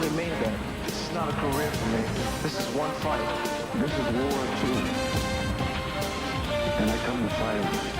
actually made that. This is not a career for me. This is one fight. This is war too. And I come to fight.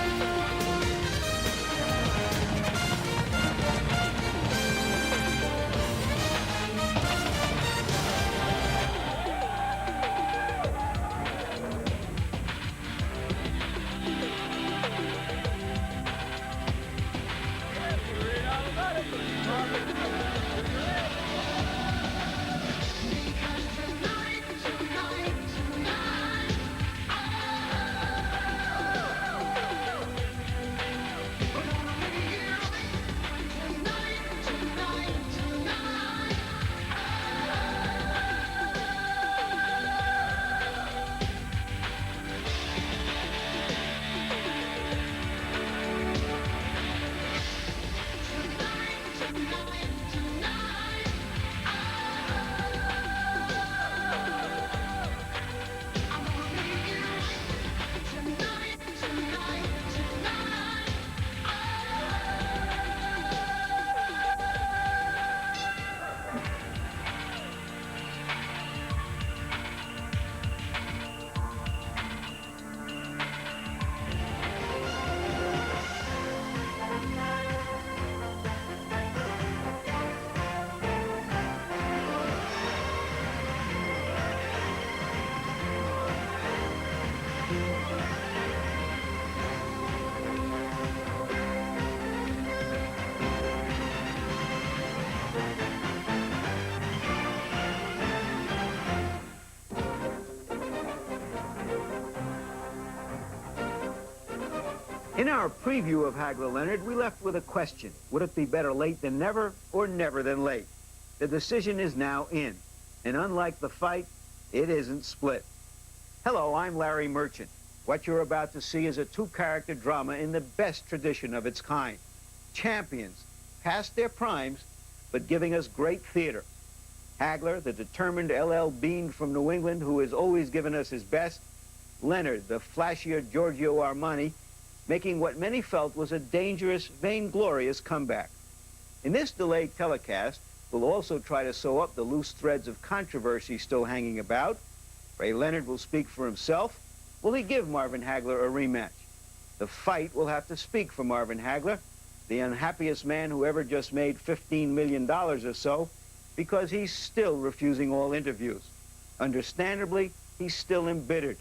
In our preview of Hagler Leonard, we left with a question. Would it be better late than never or never than late? The decision is now in. And unlike the fight, it isn't split. Hello, I'm Larry Merchant. What you're about to see is a two-character drama in the best tradition of its kind. Champions, past their primes, but giving us great theater. Hagler, the determined LL Bean from New England who has always given us his best. Leonard, the flashier Giorgio Armani, making what many felt was a dangerous, vainglorious comeback. In this delayed telecast, we'll also try to sew up the loose threads of controversy still hanging about. Ray Leonard will speak for himself. Will he give Marvin Hagler a rematch? The fight will have to speak for Marvin Hagler, the unhappiest man who ever just made $15 million or so, because he's still refusing all interviews. Understandably, he's still embittered,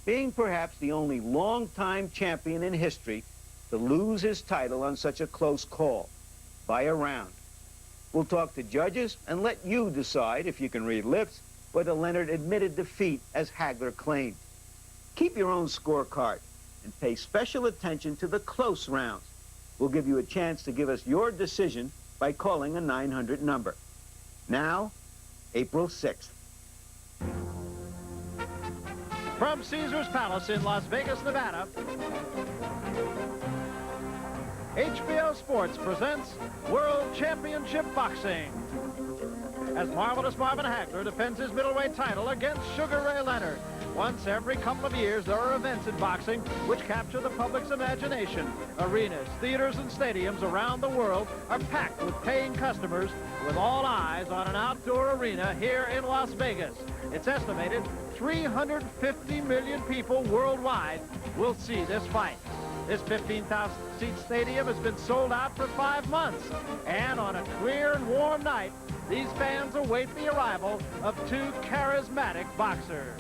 being perhaps the only long-time champion in history to lose his title on such a close call, by a round. We'll talk to judges and let you decide, if you can read lips, whether Leonard admitted defeat as Hagler claimed. Keep your own scorecard and pay special attention to the close rounds. We'll give you a chance to give us your decision by calling a 900 number. Now, April 6th. From Caesar's Palace in Las Vegas, Nevada, HBO Sports presents World Championship Boxing. As Marvelous Marvin Hagler defends his middleweight title against Sugar Ray Leonard. Once every couple of years, there are events in boxing which capture the public's imagination. Arenas, theaters, and stadiums around the world are packed with paying customers, with all eyes on an outdoor arena here in Las Vegas. It's estimated 350 million people worldwide will see this fight. This 15,000-seat stadium has been sold out for 5 months. And on a clear and warm night, these fans await the arrival of two charismatic boxers.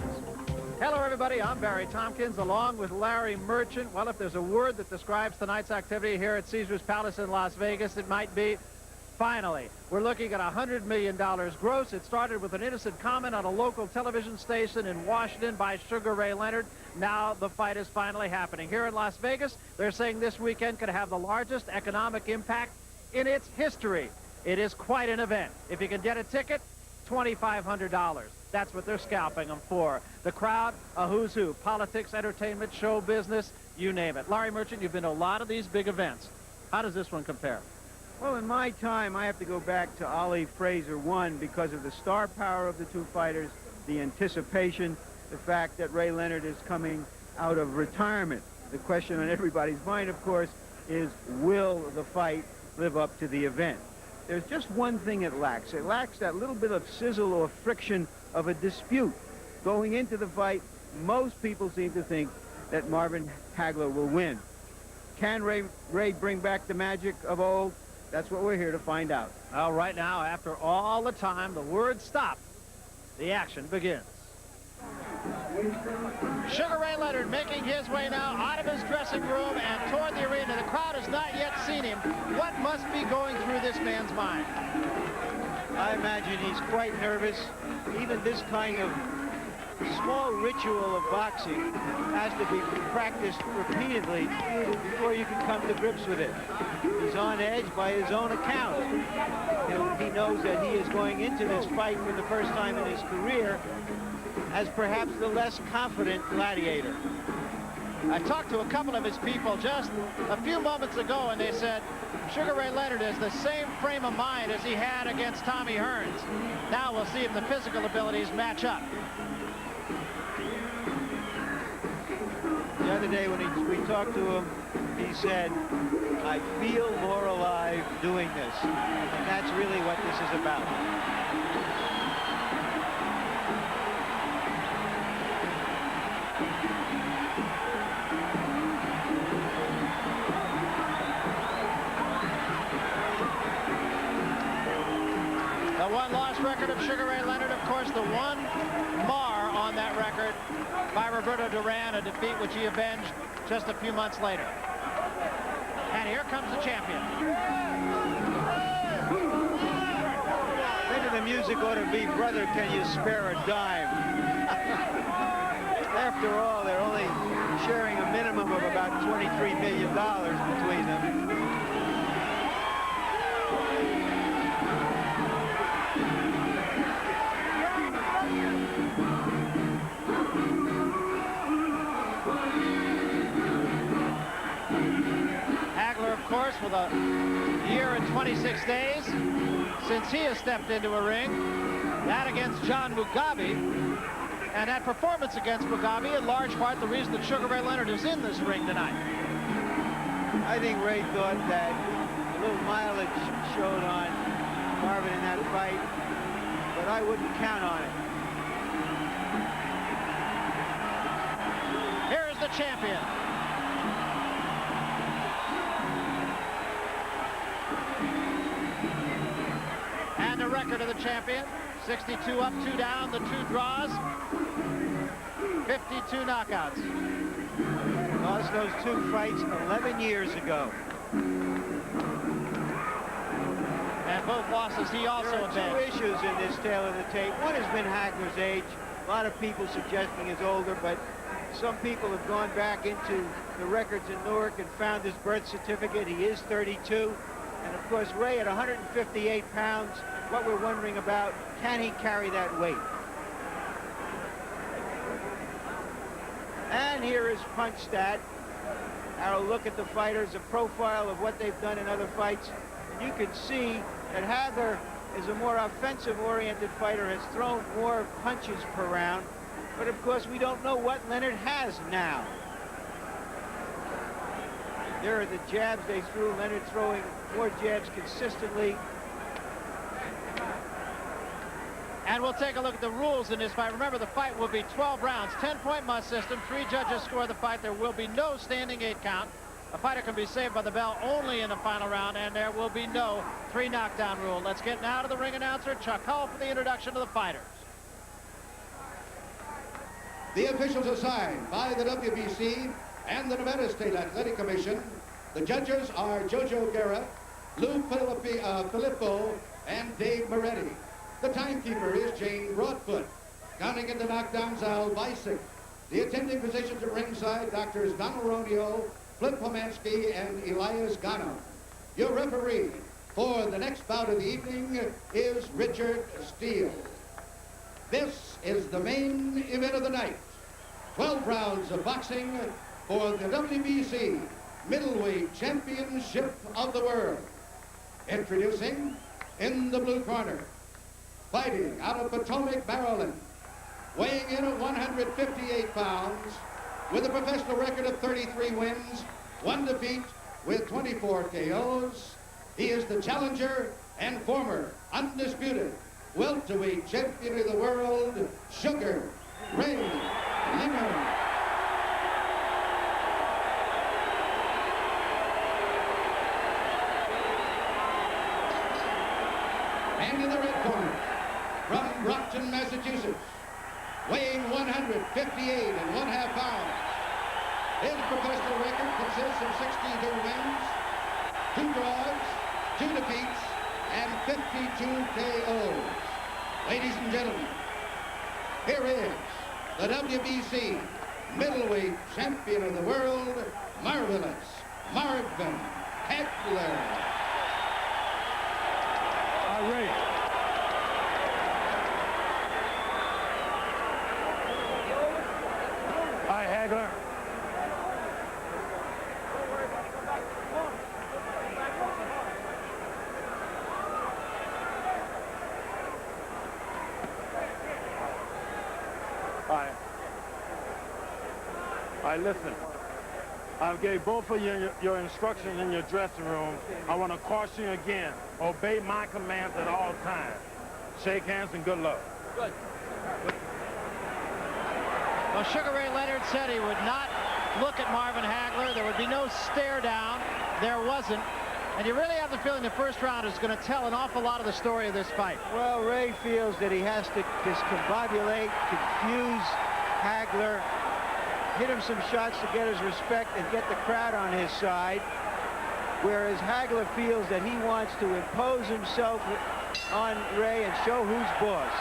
Hello, everybody. I'm Barry Tompkins, along with Larry Merchant. Well, if there's a word that describes tonight's activity here at Caesar's Palace in Las Vegas, it might be finally. We're looking at $100 million gross. It started with an innocent comment on a local television station in Washington by Sugar Ray Leonard. Now the fight is finally happening. Here in Las Vegas, they're saying this weekend could have the largest economic impact in its history. It is quite an event. If you can get a ticket, $2,500. That's what they're scalping them for. The crowd, a who's who. Politics, entertainment, show business, you name it. Larry Merchant, you've been to a lot of these big events. How does this one compare? Well, in my time, I have to go back to Ali Fraser 1 because of the star power of the two fighters, the anticipation, the fact that Ray Leonard is coming out of retirement. The question on everybody's mind, of course, is will the fight live up to the event? There's just one thing it lacks. It lacks that little bit of sizzle or friction of a dispute. Going into the fight, most people seem to think that Marvin Hagler will win. Can Ray bring back the magic of old? That's what we're here to find out. Well, right now, after all the time, the word stop, the action begins. Sugar Ray Leonard making his way now out of his dressing room and toward the arena. The crowd has not yet seen him. What must be going through this man's mind? I imagine he's quite nervous. Even this kind of small ritual of boxing has to be practiced repeatedly before you can come to grips with it. He's on edge by his own account. He knows that he is going into this fight for the first time in his career as perhaps the less confident gladiator. I talked to a couple of his people just a few moments ago, and they said Sugar Ray Leonard has the same frame of mind as he had against Tommy Hearns. Now we'll see if the physical abilities match up. The other day when we talked to him, he said, I feel more alive doing this. And that's really what this is about. The one-loss record of Sugar Ray Leonard, of course, the one mar on that record by Roberto Duran, a defeat which he avenged just a few months later. And here comes the champion. Maybe the music ought to be, Brother, Can You Spare a Dime? After all, they're only sharing a minimum of about $23 million between them. Hagler, of course, with a year and 26 days since he has stepped into a ring. That against John Mugabe. And that performance against Mugabe, in large part, the reason that Sugar Ray Leonard is in this ring tonight. I think Ray thought that a little mileage showed on Marvin in that fight, but I wouldn't count on it. Here is the champion. And the record of the champion, 62 up, 2 down, the 2 draws, 52 knockouts. Lost those 2 fights 11 years ago. And both losses he also There are avenged. 2 issues in this tale of the tape. One has been Hagler's age. A lot of people suggesting he's older, but some people have gone back into the records in Newark and found his birth certificate. He is 32. And of course, Ray at 158 pounds, what we're wondering about, can he carry that weight? And here is Punch Stat. Our look at the fighters, a profile of what they've done in other fights. And you can see that Hagler is a more offensive-oriented fighter, has thrown more punches per round. But of course, we don't know what Leonard has now. There are the jabs they threw. Leonard throwing more jabs consistently. And we'll take a look at the rules in this fight. Remember, the fight will be 12 rounds, 10-point must system. 3 judges score the fight. There will be no standing 8 count. A fighter can be saved by the bell only in the final round, and there will be no 3 knockdown rule. Let's get now to the ring announcer, Chuck Hull, for the introduction of the fighters. The officials assigned by the WBC and the Nevada State Athletic Commission. The judges are Jojo Guerra, Lou Filippo, and Dave Moretti. The timekeeper is Jane Broadfoot. Counting in the knockdowns, Al Bisick. The attending physicians at ringside, Doctors Donald Ronio, Flip Pomansky, and Elias Gano. Your referee for the next bout of the evening is Richard Steele. This is the main event of the night. 12 rounds of boxing for the WBC Middleweight Championship of the World. Introducing in the blue corner, fighting out of Potomac, Maryland, weighing in at 158 pounds, with a professional record of 33 wins, 1 defeat with 24 KOs. He is the challenger, and former undisputed welterweight champion of the world, Sugar Ray Leonard. And in the red corner, from Brockton, Massachusetts, weighing 158 1/2 pounds. His professional record consists of 62 wins, 2 draws, 2 defeats, and 52 KOs. Ladies and gentlemen, here is the WBC middleweight champion of the world, Marvelous Marvin Hagler. Ray. Hi, Hagler. Hi, listen. I gave both of you your instructions in your dressing room. I want to caution you again. Obey my commands at all times. Shake hands and good luck. Good. Well, Sugar Ray Leonard said he would not look at Marvin Hagler. There would be no stare down. There wasn't. And you really have the feeling the first round is going to tell an awful lot of the story of this fight. Well, Ray feels that he has to discombobulate, confuse Hagler, hit him some shots to get his respect and get the crowd on his side, whereas Hagler feels that he wants to impose himself on Ray and show who's boss.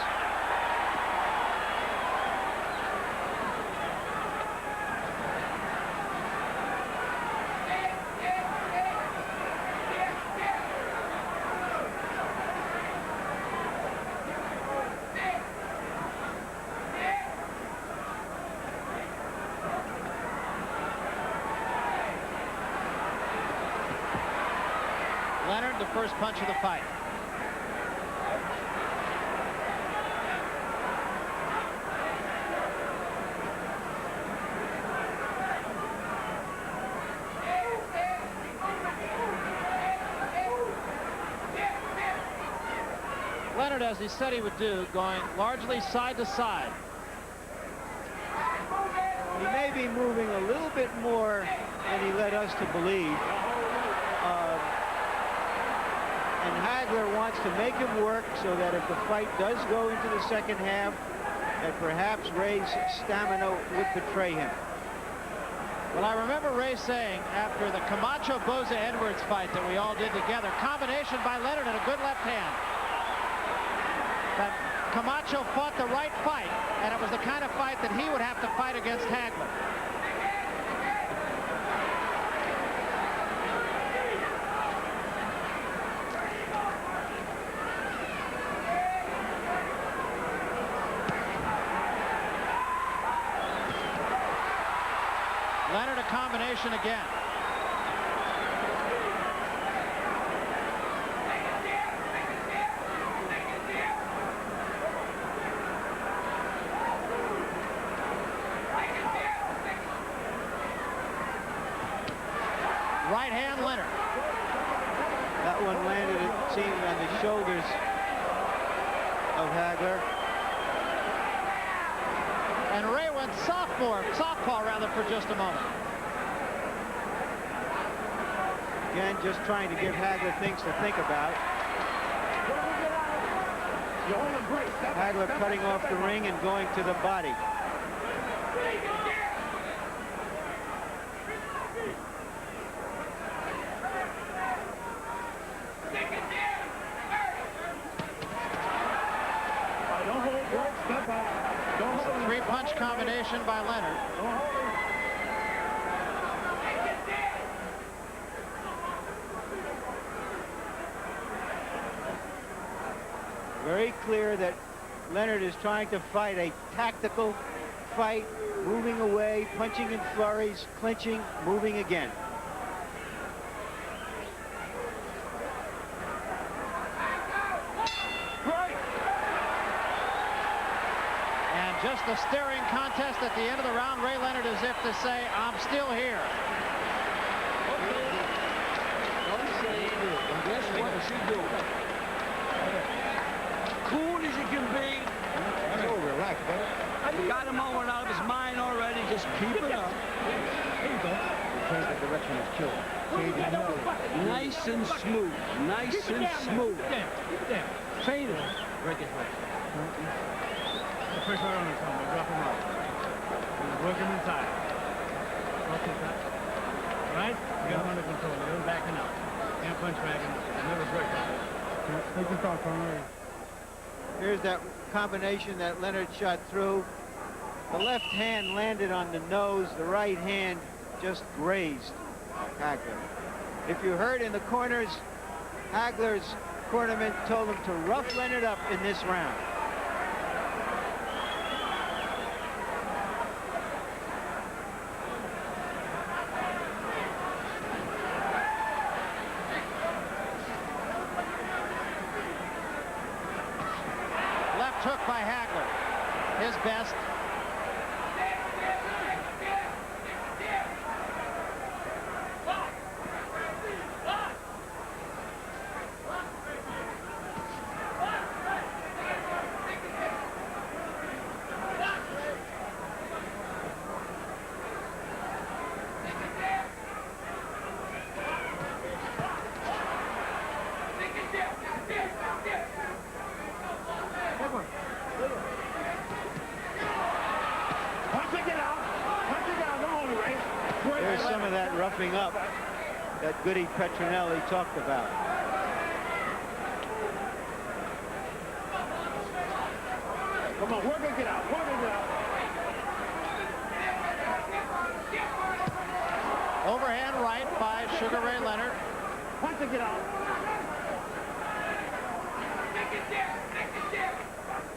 Leonard, the first punch of the fight. Leonard, as he said he would do, going largely side to side. He may be moving a little bit more than he led us to believe. And Hagler wants to make him work so that if the fight does go into the second half, that perhaps Ray's stamina would betray him. Well, I remember Ray saying after the Camacho-Boza-Edwards fight that we all did together, combination by Leonard and a good left hand, that Camacho fought the right fight, and it was the kind of fight that he would have to fight against Hagler. Leonard, a combination again. Right hand, Leonard. That one landed, it seemed, on the shoulders of Hagler. And Ray went southpaw rather, for just a moment. Again, just trying to give Hagler things to think about. Hagler cutting off the ring and going to the body. Three-punch combination by Leonard. Very clear that Leonard is trying to fight a tactical fight, moving away, punching in flurries, clinching, moving again. And just a staring contest at the end of the round. Ray Leonard as if to say, I'm still here. Don't say it. And guess what? he can be. So relax, brother. You got him all out of his mind already. Just keep it up. There you go. Change the direction of kill. Change the nose. Nice and smooth. Nice and smooth. Keep it down. Train it. Break his legs. Push right on his arm. Drop him off. Work him inside. Work inside. All right? You got him under control. You're backing up. Can't punch back him. Never break him. Take your thoughts on it. Here's that combination that Leonard shot through. The left hand landed on the nose. The right hand just grazed Hagler. If you heard in the corners, Hagler's cornerman told him to rough Leonard up in this round. Left hook by Hagler. His best. There's some of that roughing up that Goody Petronelli talked about. Come on, work it out. Work it out. Overhand right by Sugar Ray Leonard. Punch it out.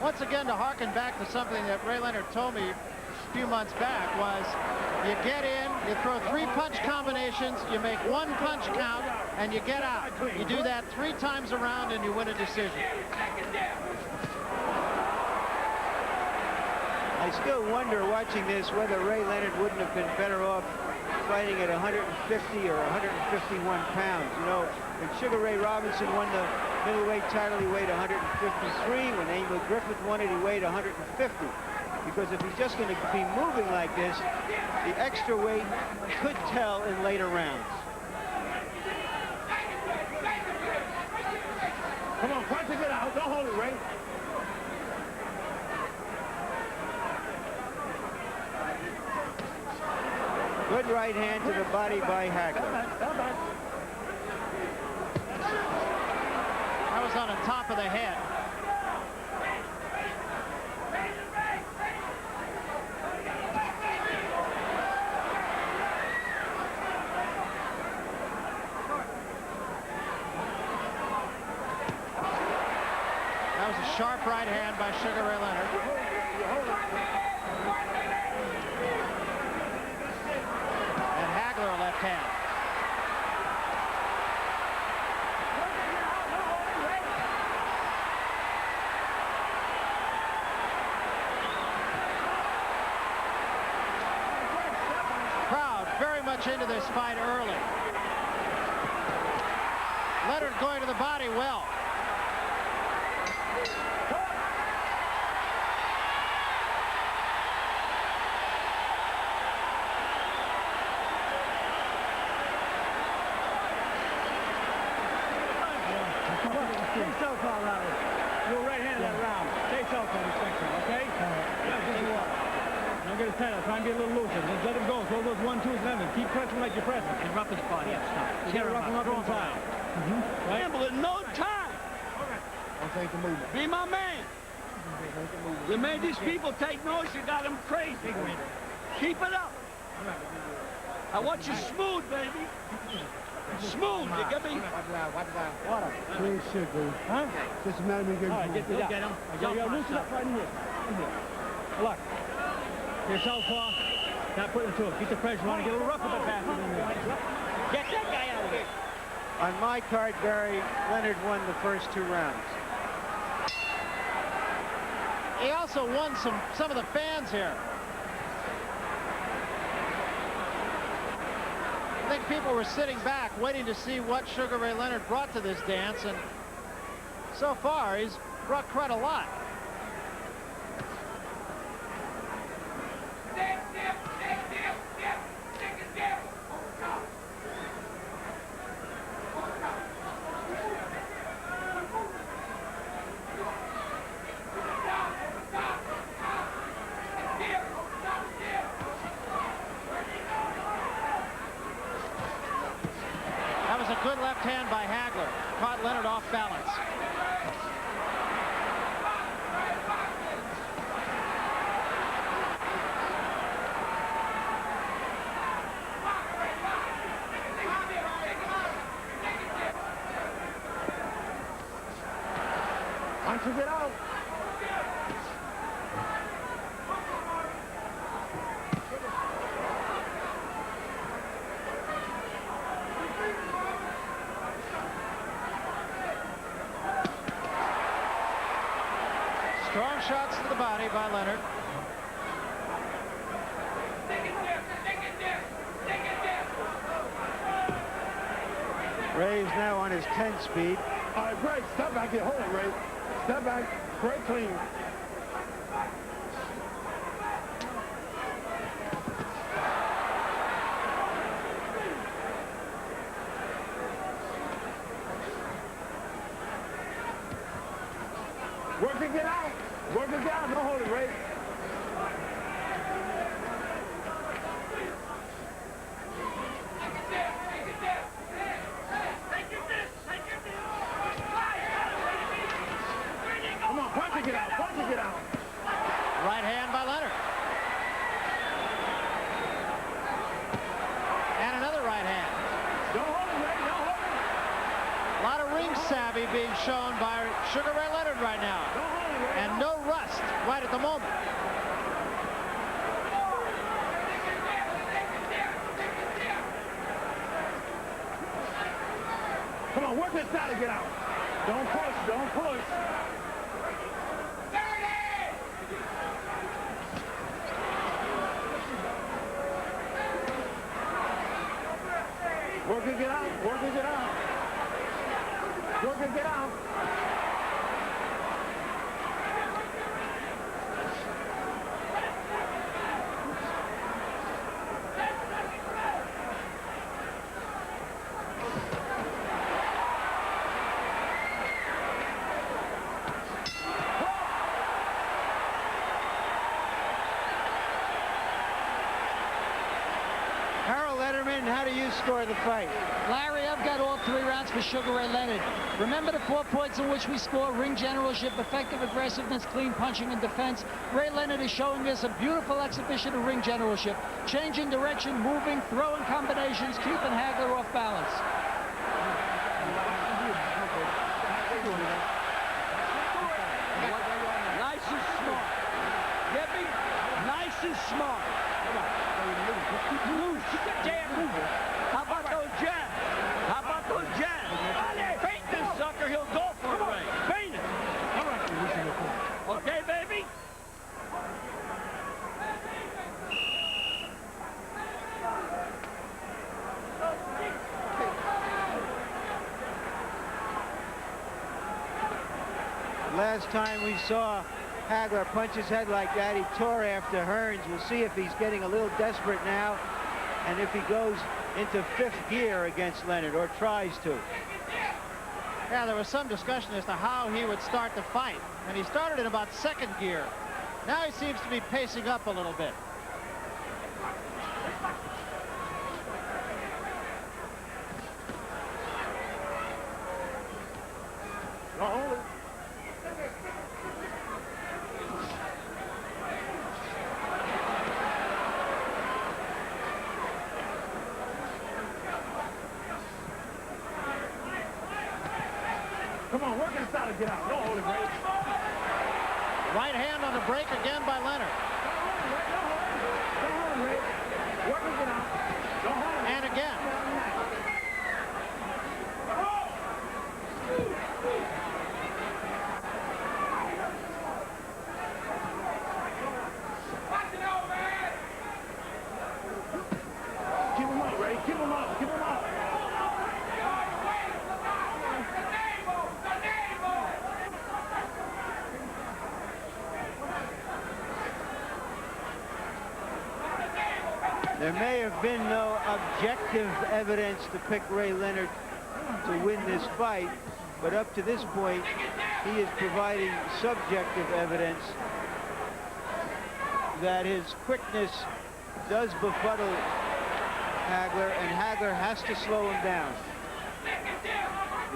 Once again, to harken back to something that Ray Leonard told me a few months back was, you get in, you throw 3 punch combinations, you make 1 punch count, and you get out. You do that 3 times around and you win a decision. I still wonder, watching this, whether Ray Leonard wouldn't have been better off fighting at 150 or 151 pounds. You know, when Sugar Ray Robinson won the middleweight title, he weighed 153. When Emil Griffith won it, he weighed 150. Because if he's just going to be moving like this, the extra weight could tell in later rounds. Come on, punch it out. Don't hold it, Ray. Good right hand to the body by Hagler. That was on the top of the head. That was a sharp right hand by Sugar Ray Leonard. And Hagler a left hand. Crowd very much into this fight early. Leonard going to the body well. You're right-handed that round. Stay self on this section, okay? Don't get it tight. Try and get a little looser. Just let him go. Throw those 1-2s and then keep pressing like you're pressing. And rough his body. Yeah, stop. You gotta rough him up on time. Right? Gamble in no time. Don't take the movement. Be my man. You made these people take noise. You got them crazy. Keep it up. I want you smooth, baby. Smooth. You get me? Water. Please, sugar. Huh? Just a matter of All right, get him. You gotta loosen up right in here. Look. You're southpaw. Not putting it to it. Keep the pressure on. Get a little rough with the pass. Get that guy out of here. On my card, Barry, Leonard won the first 2 rounds. He also won some of the fans here. I think people were sitting back waiting to see what Sugar Ray Leonard brought to this dance, and so far he's brought quite a lot. left hand by Hagler. Caught Leonard off balance. Punches it out. Strong shots to the body by Leonard. Ray is now on his 10 speed. All right, break. Step back and hold it, Ray. Step back. Break clean. Work it, get out. Work it, get out. Don't hold it, Ray. Come on, punch it, get out. Punch it, get out. Right hand by Leonard. And another right hand. Don't hold it, Ray. Don't hold it. A lot of ring savvy being shown by Sugar Ray Leonard right now. Don't hold it, Ray. And no rust right at the moment. Come on, work this side to get out. Don't push, don't push. Work it, get out. Work it, get out. Work it, get out. Harold Letterman, how do you score the fight? Larry, I've got all 3 rounds for Sugar Ray Leonard. Remember the 4 points in which we score: ring generalship, effective aggressiveness, clean punching, and defense. Ray Leonard is showing us a beautiful exhibition of ring generalship. Changing direction, moving, throwing combinations, keeping Hagler off balance. Nice and smart. Get me? Nice and smart. Loose. Damn. How about those jabs? How about those jabs? Feint this sucker. He'll go for it, Ray. Feint it. Okay, baby? Last time we saw Hagler punch his head like that, he tore after Hearns. We'll see if he's getting a little desperate now and if he goes into 5th gear against Leonard or tries to. Yeah, there was some discussion as to how he would start the fight. And he started in about 2nd gear. Now he seems to be pacing up a little bit. Don't hold it. Come on, work inside and get out. Don't hold it, Ray. Right hand on the break again by Leonard. Don't hold it, Ray. Work and get out. Don't hold it. And again. Keep him up, Ray. Keep him up. Keep him up. There may have been no objective evidence to pick Ray Leonard to win this fight, but up to this point, he is providing subjective evidence that his quickness does befuddle Hagler, and Hagler has to slow him down.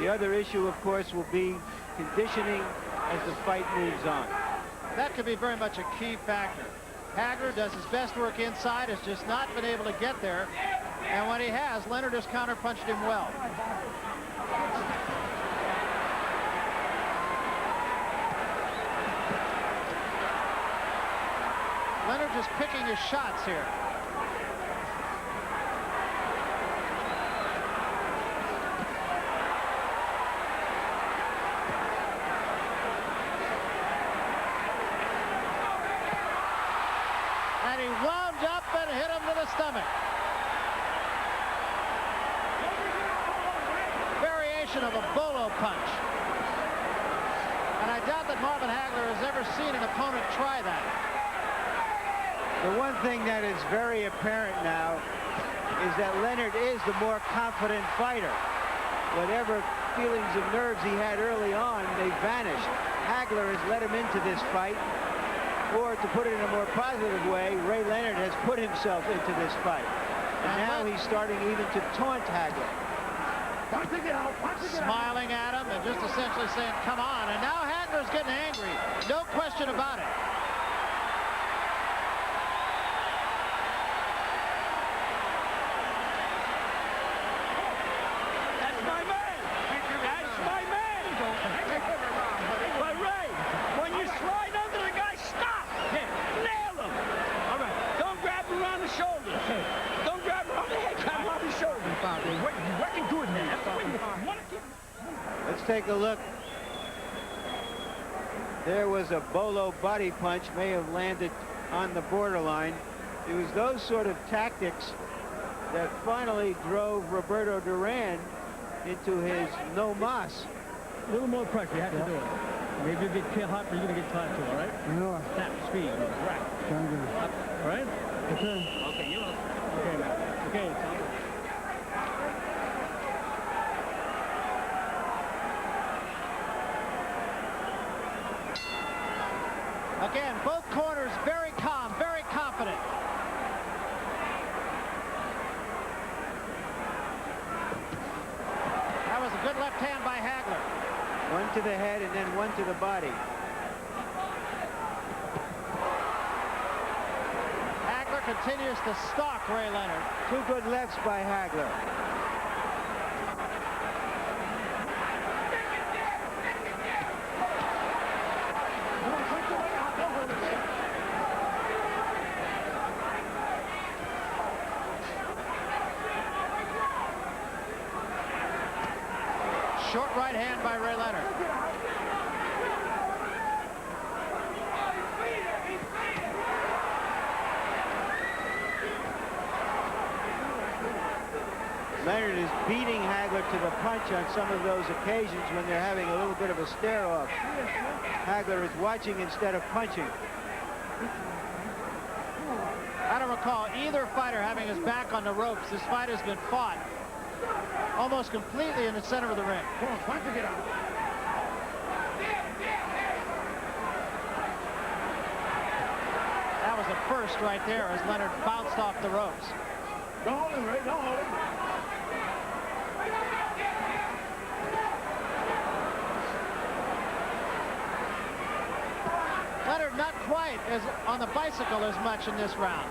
The other issue, of course, will be conditioning as the fight moves on. That could be very much a key factor. Hagler does his best work inside, has just not been able to get there. And when he has, Leonard has counterpunched him well. Leonard just picking his shots here. And he wound up and hit him to the stomach. Variation of a bolo punch. And I doubt that Marvin Hagler has ever seen an opponent try that. The one thing that is very apparent now is that Leonard is the more confident fighter. Whatever feelings of nerves he had early on, they vanished. Hagler has led him into this fight. Or to put it in a more positive way, Ray Leonard has put himself into this fight. And now he's starting even to taunt Hagler. Smiling at him and just essentially saying, come on. And now Hagler's getting angry. No question about it. That's my man. That's my man. But Ray, when you slide under the guy, stop. Nail him. All right. Don't grab him around the shoulder. Don't grab him around the head. Grab him around the shoulder. You're working good, man. That's what you want to keep. Let's take a look. There was a bolo body punch, may have landed on the borderline. It was those sort of tactics that finally drove Roberto Duran into his no mas. A little more pressure, you have to do it. Maybe you get hot, but you're going to get tired too, all right? No. Snap, speed, right. All right? Okay. Okay, you know. Okay, man. Okay, Tom. Again, both corners very calm, very confident. That was a good left hand by Hagler. One to the head and then one to the body. Hagler continues to stalk Ray Leonard. Two good lefts by Hagler. Short right hand by Ray Leonard. Leonard is beating Hagler to the punch on some of those occasions when they're having a little bit of a stare-off. Hagler is watching instead of punching. I don't recall either fighter having his back on the ropes. This fight has been fought almost completely in the center of the ring. Come on, fight to get out. That was a first right there as Leonard bounced off the ropes. Don't hold him, Ray. Don't hold him. Leonard not quite as on the bicycle as much in this round.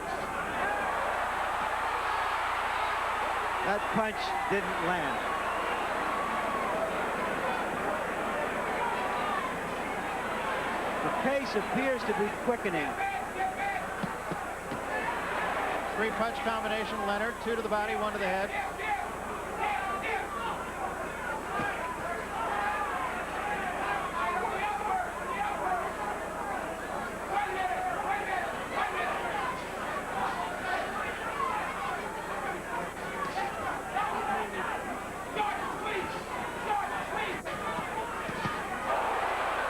That punch didn't land. The pace appears to be quickening. Three-punch combination, Leonard. Two to the body, one to the head.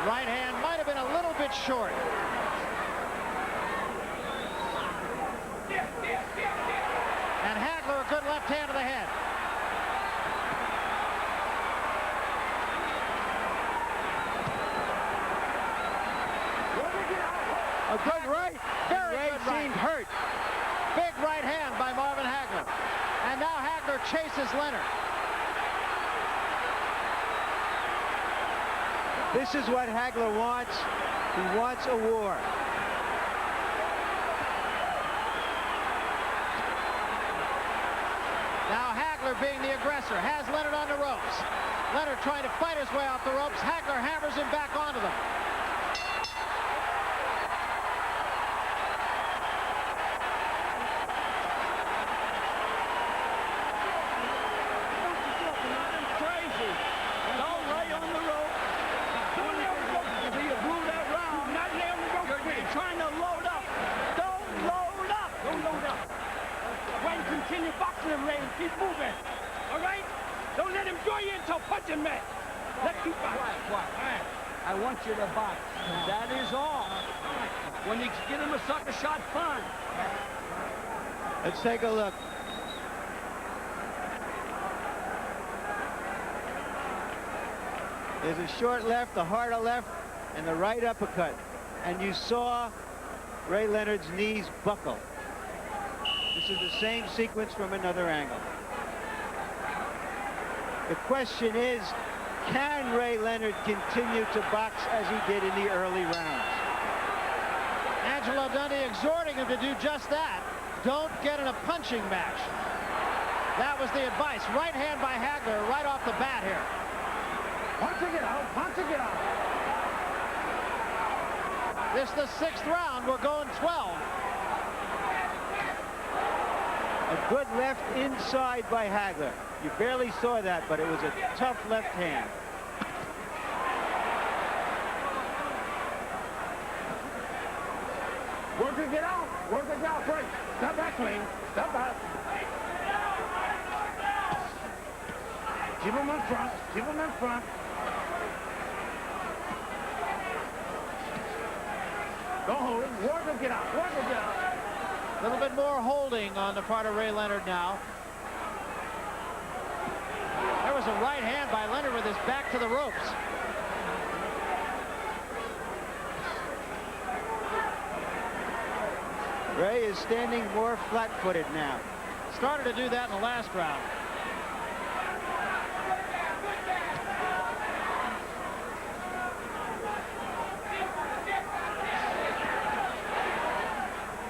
Right hand might have been a little bit short. And Hagler, a good left hand to the head. A good right. Very Ray good right. seemed hurt. Big right hand by Marvin Hagler. And now Hagler chases Leonard. This is what Hagler wants. He wants a war. Now Hagler, being the aggressor, has Leonard on the ropes. Leonard trying to fight his way off the ropes. Hagler hammers him back onto them. Crazy. Don't lay on the rope. You blew that round. You're trying to load up. Don't load up. Don't load up. When continue boxing him, Ray. Keep moving. All right? Don't let him join you until punching me. Let's keep boxing. Quiet. I want you to box. That is all. When you get him a sucker shot, fine. Let's take a look. There's a short left, a harder left, and the right uppercut. And you saw Ray Leonard's knees buckle. This is the same sequence from another angle. The question is, can Ray Leonard continue to box as he did in the early rounds? Angelo Dundee exhorting him to do just that. Don't get in a punching match. That was the advice. Right hand by Hagler right off the bat here. Punch it out. Punch it out. This is the 6th round. We're going 12. A good left inside by Hagler. You barely saw that, but it was a tough left hand. Work it out. Work it out, Frank. Step back, clean. Step back. Keep him in front. Keep him in front. Don't hold him. Work it out. Work it out. A little bit more holding on the part of Ray Leonard now. There was a right hand by Leonard with his back to the ropes. Ray is standing more flat-footed now. Started to do that in the last round.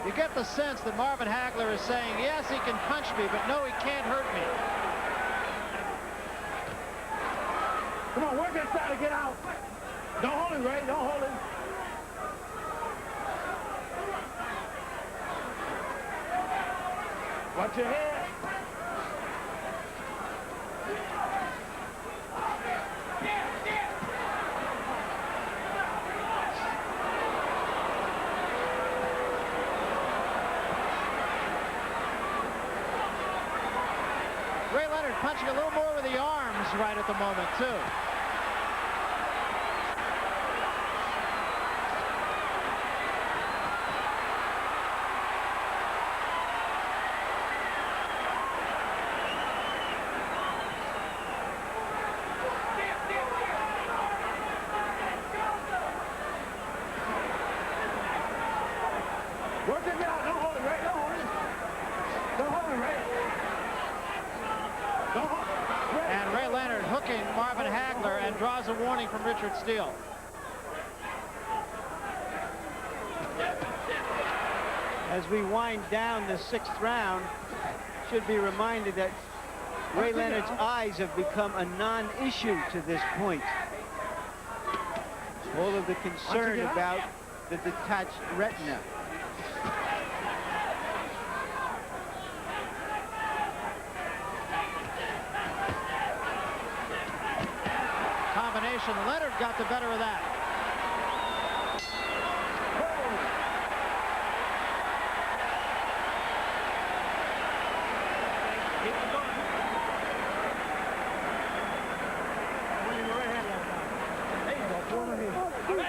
You get the sense that Marvin Hagler is saying, yes, he can punch me, but no, he can't hurt me. Come on, work inside to get out. Don't hold him, Ray. Don't hold him. Watch your head. Ray Leonard punching a little more with the arms right at the moment, too. Work it out. Don't hold him, Ray. Don't hold him. Don't hold him, Ray. Don't hold him. And Ray Leonard hooking Marvin Hagler and draws a warning from Richard Steele. As we wind down the 6th round, should be reminded that Ray Leonard's eyes have become a non-issue to this point. All of the concern about the detached retina. Combination. Leonard got the better of that.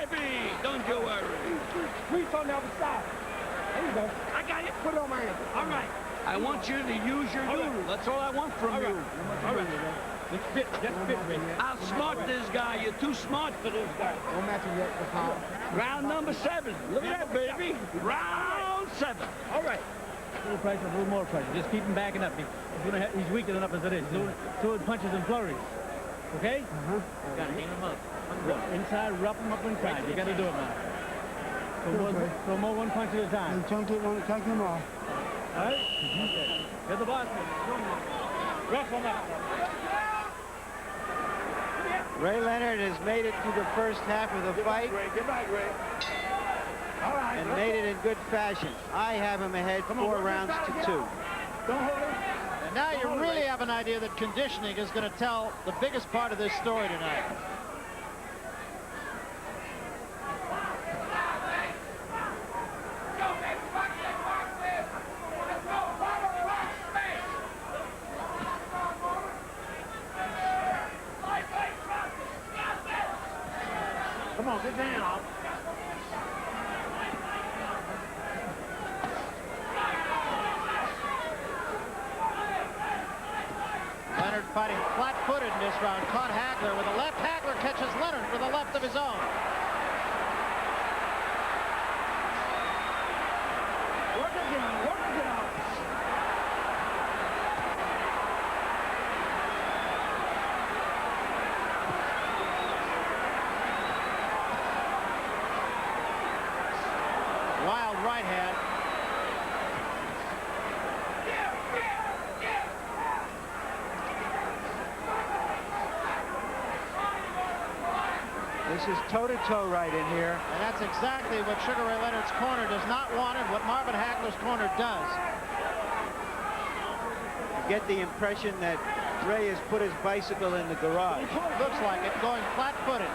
Baby, don't you worry. Reach on the other side. There you go. I got it. Put it on my hand. All right. I want you to use your noodle. That's all I want from you. All right. Just spit, Ray. Outsmart this guy. You're too smart for this guy. Don't match him yet. That's how. Round number 7. Look at that, baby. Round 7. All right. A little pressure, a little more pressure. Just keep him backing up. He's weaker enough as it is. Throwing punches and flurries. Okay? Gotta hang him up. Inside, rough him up inside. You got to do it now. Throw more one punch at a time. Chunk him off. All right? Okay. Get the boss. Rough him up. Ray Leonard has made it through the first half of the fight. Get back, Ray. All right. And made it in good fashion. I have him ahead 4 rounds to 2. Don't hold it. And now you really have an idea that conditioning is going to tell the biggest part of this story tonight. Come on, get down. Leonard fighting flat-footed in this round. Caught Hagler with a left. Hagler catches Leonard with a left of his own. Work again. Work again. Wild right hand. This is toe-to-toe right in here. And that's exactly what Sugar Ray Leonard's corner does not want and what Marvin Hagler's corner does. You get the impression that Ray has put his bicycle in the garage. Looks like it, going flat-footed.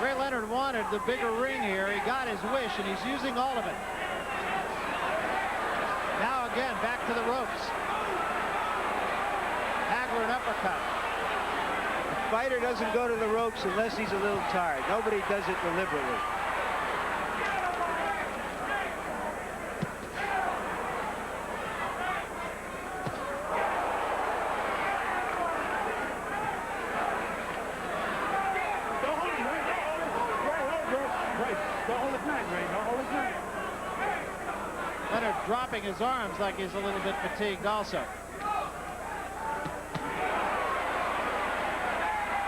Ray Leonard wanted the bigger ring here. He got his wish, and he's using all of it. Now again, back to the ropes. Hagler an uppercut. The fighter doesn't go to the ropes unless he's a little tired. Nobody does it deliberately. Leonard dropping his arms like he's a little bit fatigued also.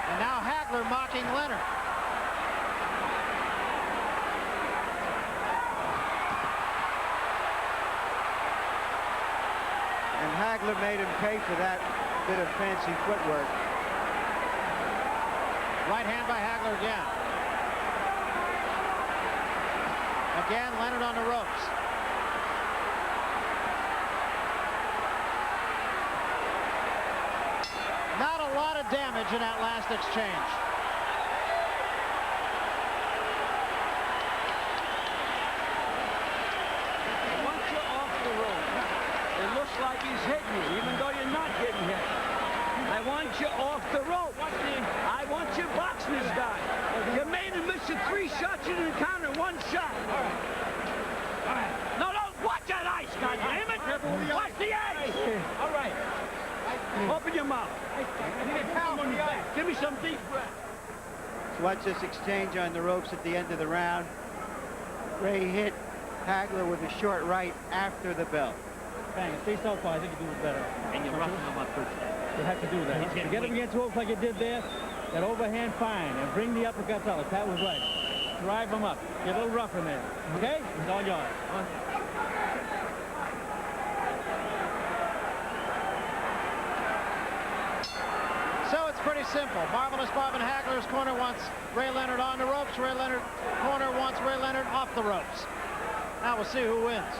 And now Hagler mocking Leonard. And Hagler made him pay for that bit of fancy footwork. Right hand by Hagler again. Again, Leonard on the ropes. Not a lot of damage in that last exchange. Once you're off the rope, it looks like he's hitting you, even though you're not getting hit. I want you off the rope. I want you boxing this guy. You made him miss 3 shots in the counter, 1 shot. All right. No, watch that ice, goddammit. Watch the ice. All right. Open your mouth. Give me some deep breath. Watch this exchange on the ropes at the end of the round. Ray hit Hagler with a short right after the bell. Bang, stay southpaw. I think you do it better. And you're roughing him up first. You have to do that. He's getting Get him weak. against the ropes like you did there. That overhand fine. And bring the uppercuts out. Pat was right. Drive him up. Get a little rough in there. Okay? It's all yours. So it's pretty simple. Marvelous Marvin Hagler's corner wants Ray Leonard on the ropes. Ray Leonard corner wants Ray Leonard off the ropes. Now we'll see who wins.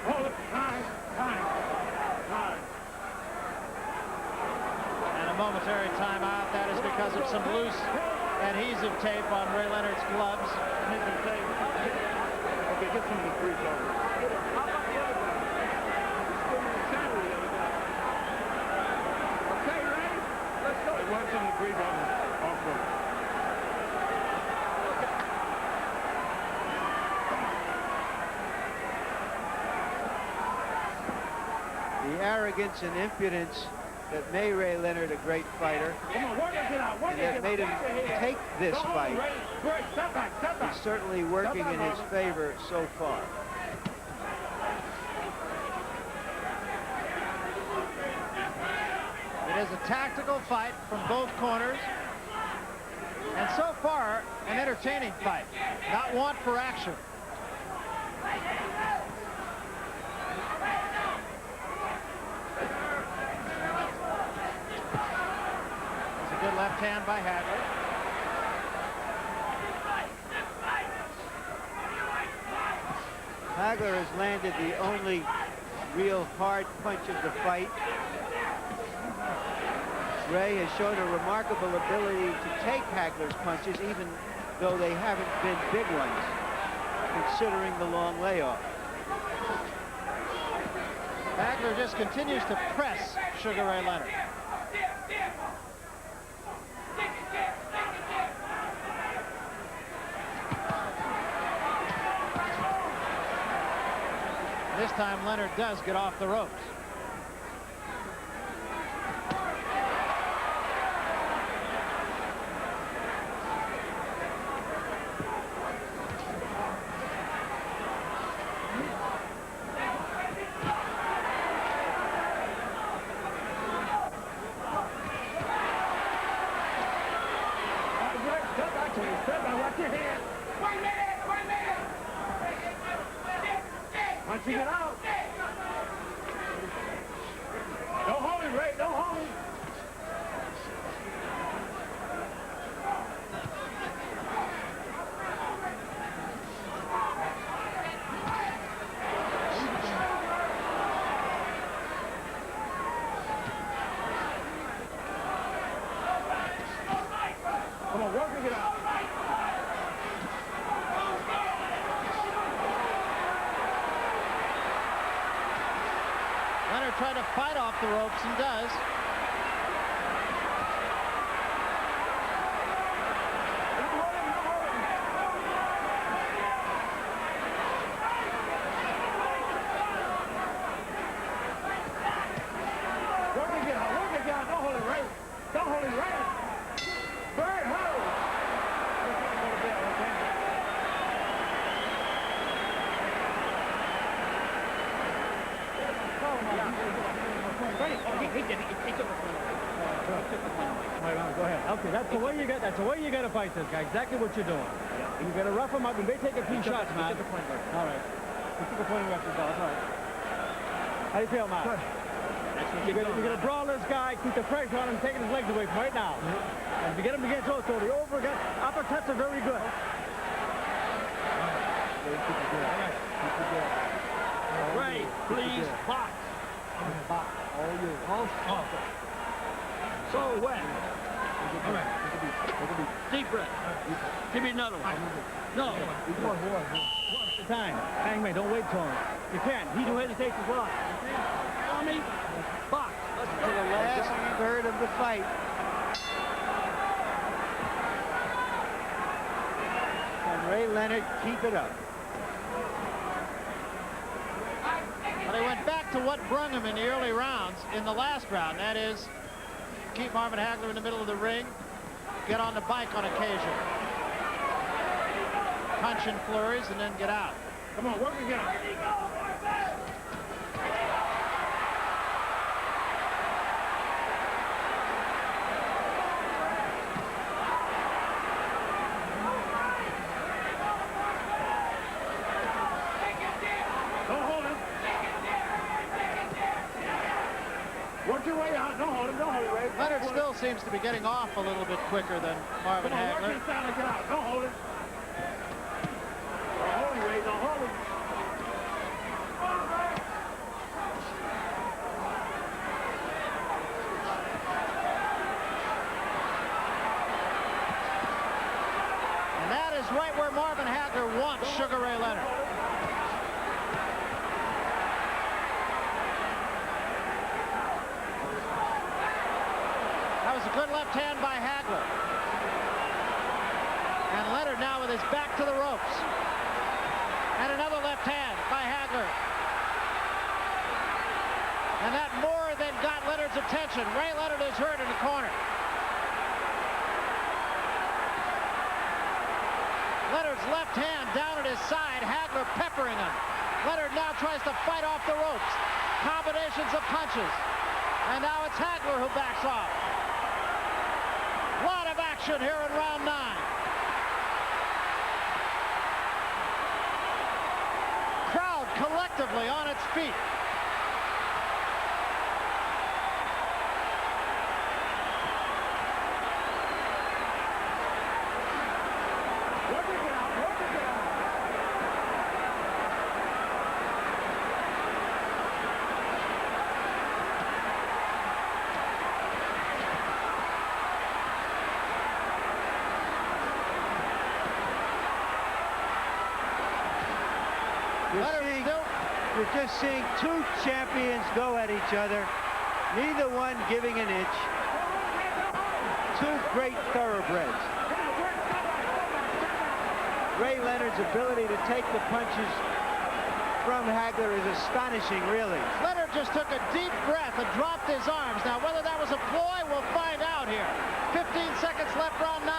Hold it. Time. And a momentary timeout. That is because of some loose adhesive tape on Ray Leonard's gloves. Okay, get some of the grease over. How about the other guy? He's still in the channel the other guy. Okay, Ray? Let's go. Hey, wipe some of the grease off the the arrogance and impudence that made Ray Leonard a great fighter, Come on, work it out. Work and it that out. made him take this fight, Great. Step back. Step back. is certainly working in his favor so far. It is a tactical fight from both corners. And so far, an entertaining fight. Not want for action. It's a good left hand by Hagler. Hagler has landed the only real hard punch of the fight. Ray has shown a remarkable ability to take Hagler's punches, even though they haven't been big ones, considering the long layoff. Hagler just continues to press Sugar Ray Leonard. This time Leonard does get off the ropes. Once you get out. Don't hold him, Ray. Don't hold him. Come on, work and get out. Leonard tried to fight off the ropes and does. Work and get out. Don't hold it right. Don't hold it right. Bird, hold. Go ahead. Okay, that's the way you get. That's the way you got to fight this guy. Exactly what you're doing. Yeah. You got to rough him up. You may take a few shots, man. All right. We took a point after the ball. All right. How do you feel, man? Good. You're going to draw this guy, keep the pressure on him, taking his legs away from right now. And if you get him against those, so the uppercuts are very good. Ray, please box. All you. So wet. All right. Deep breath. Give me another one. No. Time. Hangman, don't wait till him. You can't. He do hesitates as well. Tommy, box. To the last third of the fight. And Ray Leonard keep it up. But he went back to what brung him in the early rounds in the last round. That is, keep Marvin Hagler in the middle of the ring, get on the bike on occasion. Punch and flurries and then get out. Come on, work again. Don't hold him. Work your way out. Don't hold him. Don't hold him, Ray. Leonard still seems to be getting off a little bit quicker than Marvin Come on, work Hagler. inside and get out. Don't hold him. Don't hold him, Ray. Don't hold him. And that is right where Marvin Hagler wants Sugar Ray Leonard. That was a good left hand by Hagler. And Leonard now with his back to the ropes. And another left hand by Hagler. And And that more than got Leonard's attention. Ray Leonard is hurt in the corner. Leonard's left hand down at his side. Hagler peppering him. Leonard now tries to fight off the ropes. Combinations of punches. And now it's Hagler who backs off. A lot of action here in round 9. Crowd collectively on its feet. You're just seeing two champions go at each other, neither one giving an inch. Two great thoroughbreds. Ray Leonard's ability to take the punches from Hagler is astonishing, really. Leonard just took a deep breath and dropped his arms. Now, whether that was a ploy, we'll find out here. 15 seconds left, round 9.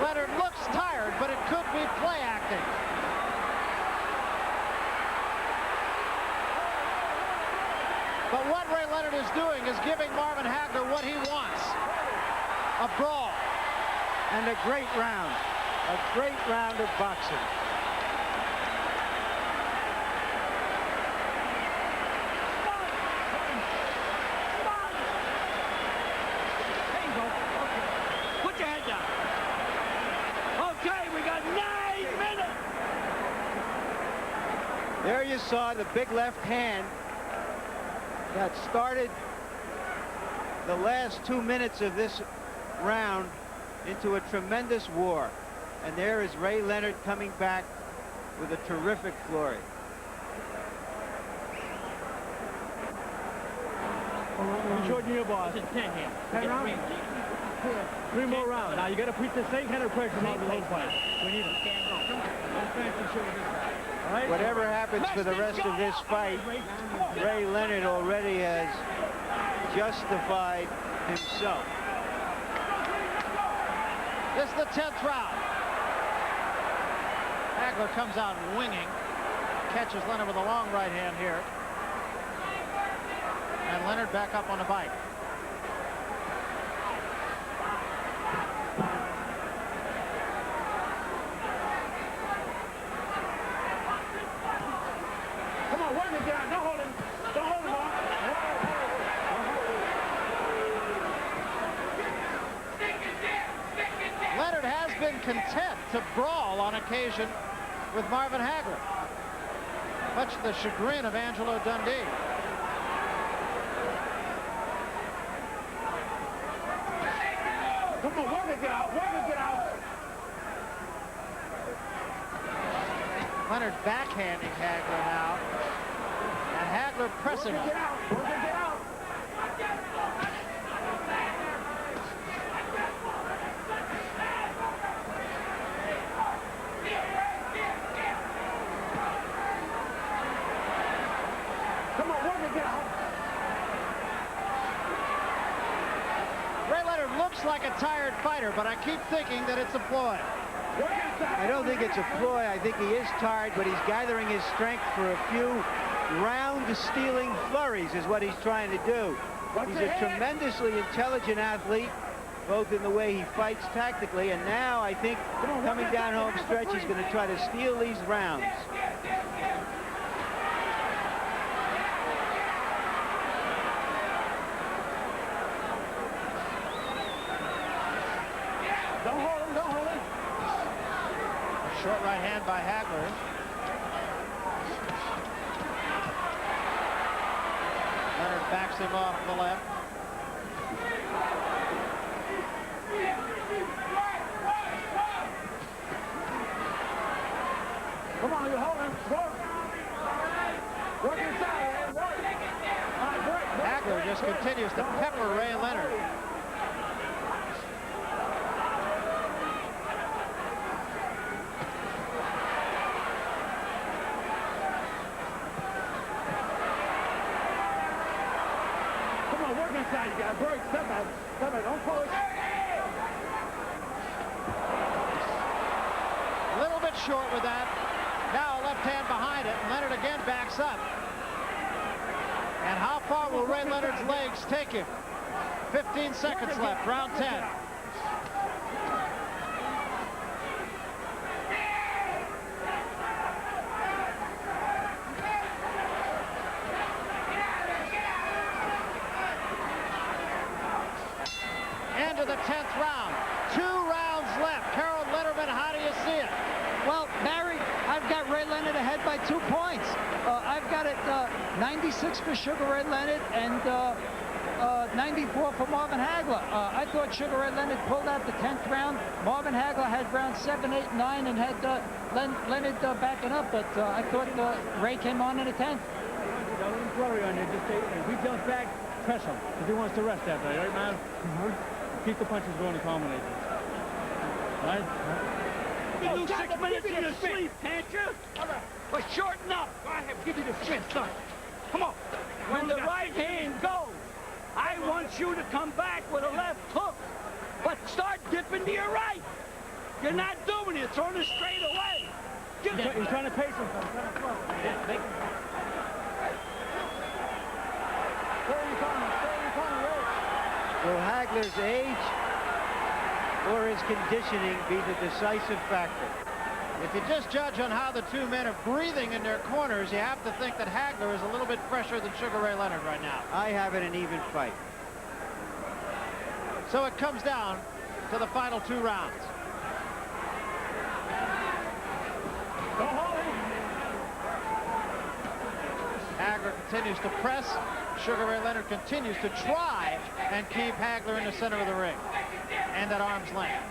Leonard looks tired, but it could be play acting. But what Ray Leonard is doing is giving Marvin Hagler what he wants. A brawl. And a great round. A great round of boxing. Put your head down. Okay, we got 9 minutes. There you saw the big left hand that started the last 2 minutes of this round into a tremendous war. And there is Ray Leonard coming back with a terrific flurry. You showed you your boss. 10 here. 10 rounds? 3 more rounds. Now you got to put the same kind of pressure on the whole fight. We need it. All right? Whatever happens for the rest of this fight, Ray Leonard already has justified himself. This is the 10th round. Hagler comes out winging. Catches Leonard with a long right hand here. And Leonard back up on the bike. Come on, work it down. Don't hold him. Don't hold him on. Leonard has been content to brawl on occasion with Marvin Hagler, much to the chagrin of Angelo Dundee. Come on, work it out. Work it out. Leonard backhanding Hagler now, and Hagler pressing him. Get out. Work it out. Come on, work it out. Ray Leonard looks like a tired fighter, but I keep thinking that it's a ploy. I don't think it's a ploy. I think he is tired, but he's gathering his strength for a few round-stealing flurries is what he's trying to do. He's a tremendously intelligent athlete, both in the way he fights tactically, and now I think coming down home stretch, he's going to try to steal these rounds. Don't hold him. Don't hold him. Short right hand by Hagler. Leonard backs him off the left. Come on, you hold him. Work. Work inside, man. Work. Hagler just continues to pepper Ray Leonard. inside. You got to break. Step back. Step back. Don't push. A little bit short with that. Now left hand behind it. Leonard again backs up. And how far will Ray Leonard's legs take him? 15 seconds left, round 10. End of the 10th round. 2 rounds left. Harold Letterman, how do you see it? Well, Barry, I've got Ray Leonard ahead by 2 points. I've got it 96 for Sugar Ray Leonard and 94 for Marvin Hagler. I thought Sugar Ray Leonard pulled out the 10th round. Marvin Hagler had rounds 7, 8, 9 and had Leonard backing up, but I thought Ray came on in the 10th. Don't worry on you. Just if he jumps back, press him, because he wants to rest after that, right, man? Keep the punches going and combinations. Right? You lose 6 minutes in your sleep, can't you? All right. But shorten up. Go ahead, give me the spin, son. Come on. When the right hand goes, I want you to come back with a left hook, but start dipping to your right. You're not doing it. Throwing it straight away. He's trying to pace him. Make him. Will Hagler's age or his conditioning be the decisive factor? If you just judge on how the 2 men are breathing in their corners, you have to think that Hagler is a little bit fresher than Sugar Ray Leonard right now. I have it an even fight. So it comes down to the final 2 rounds. Hagler continues to press. Sugar Ray Leonard continues to try and keep Hagler in the center of the ring and at arm's length.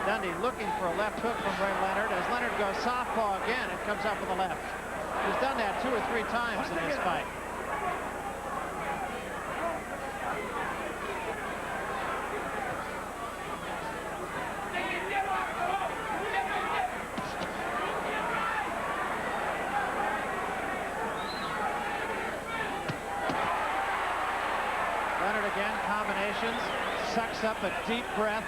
Dundee looking for a left hook from Ray Leonard. As Leonard goes southpaw again and comes up with a left. He's done that 2 or 3 times in this fight. Leonard again, combinations, sucks up a deep breath.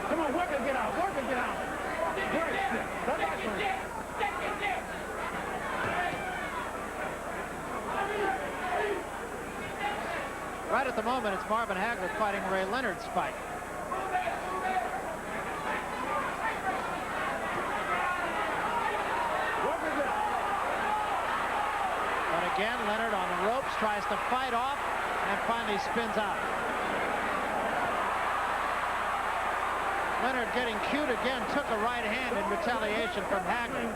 Come on, work and get out. Work and get out. Right at the moment, it's Marvin Hagler fighting Ray Leonard's fight. But again, Leonard on the ropes, tries to fight off, and finally spins out. Leonard getting cute again, took a right hand in retaliation from Hagler.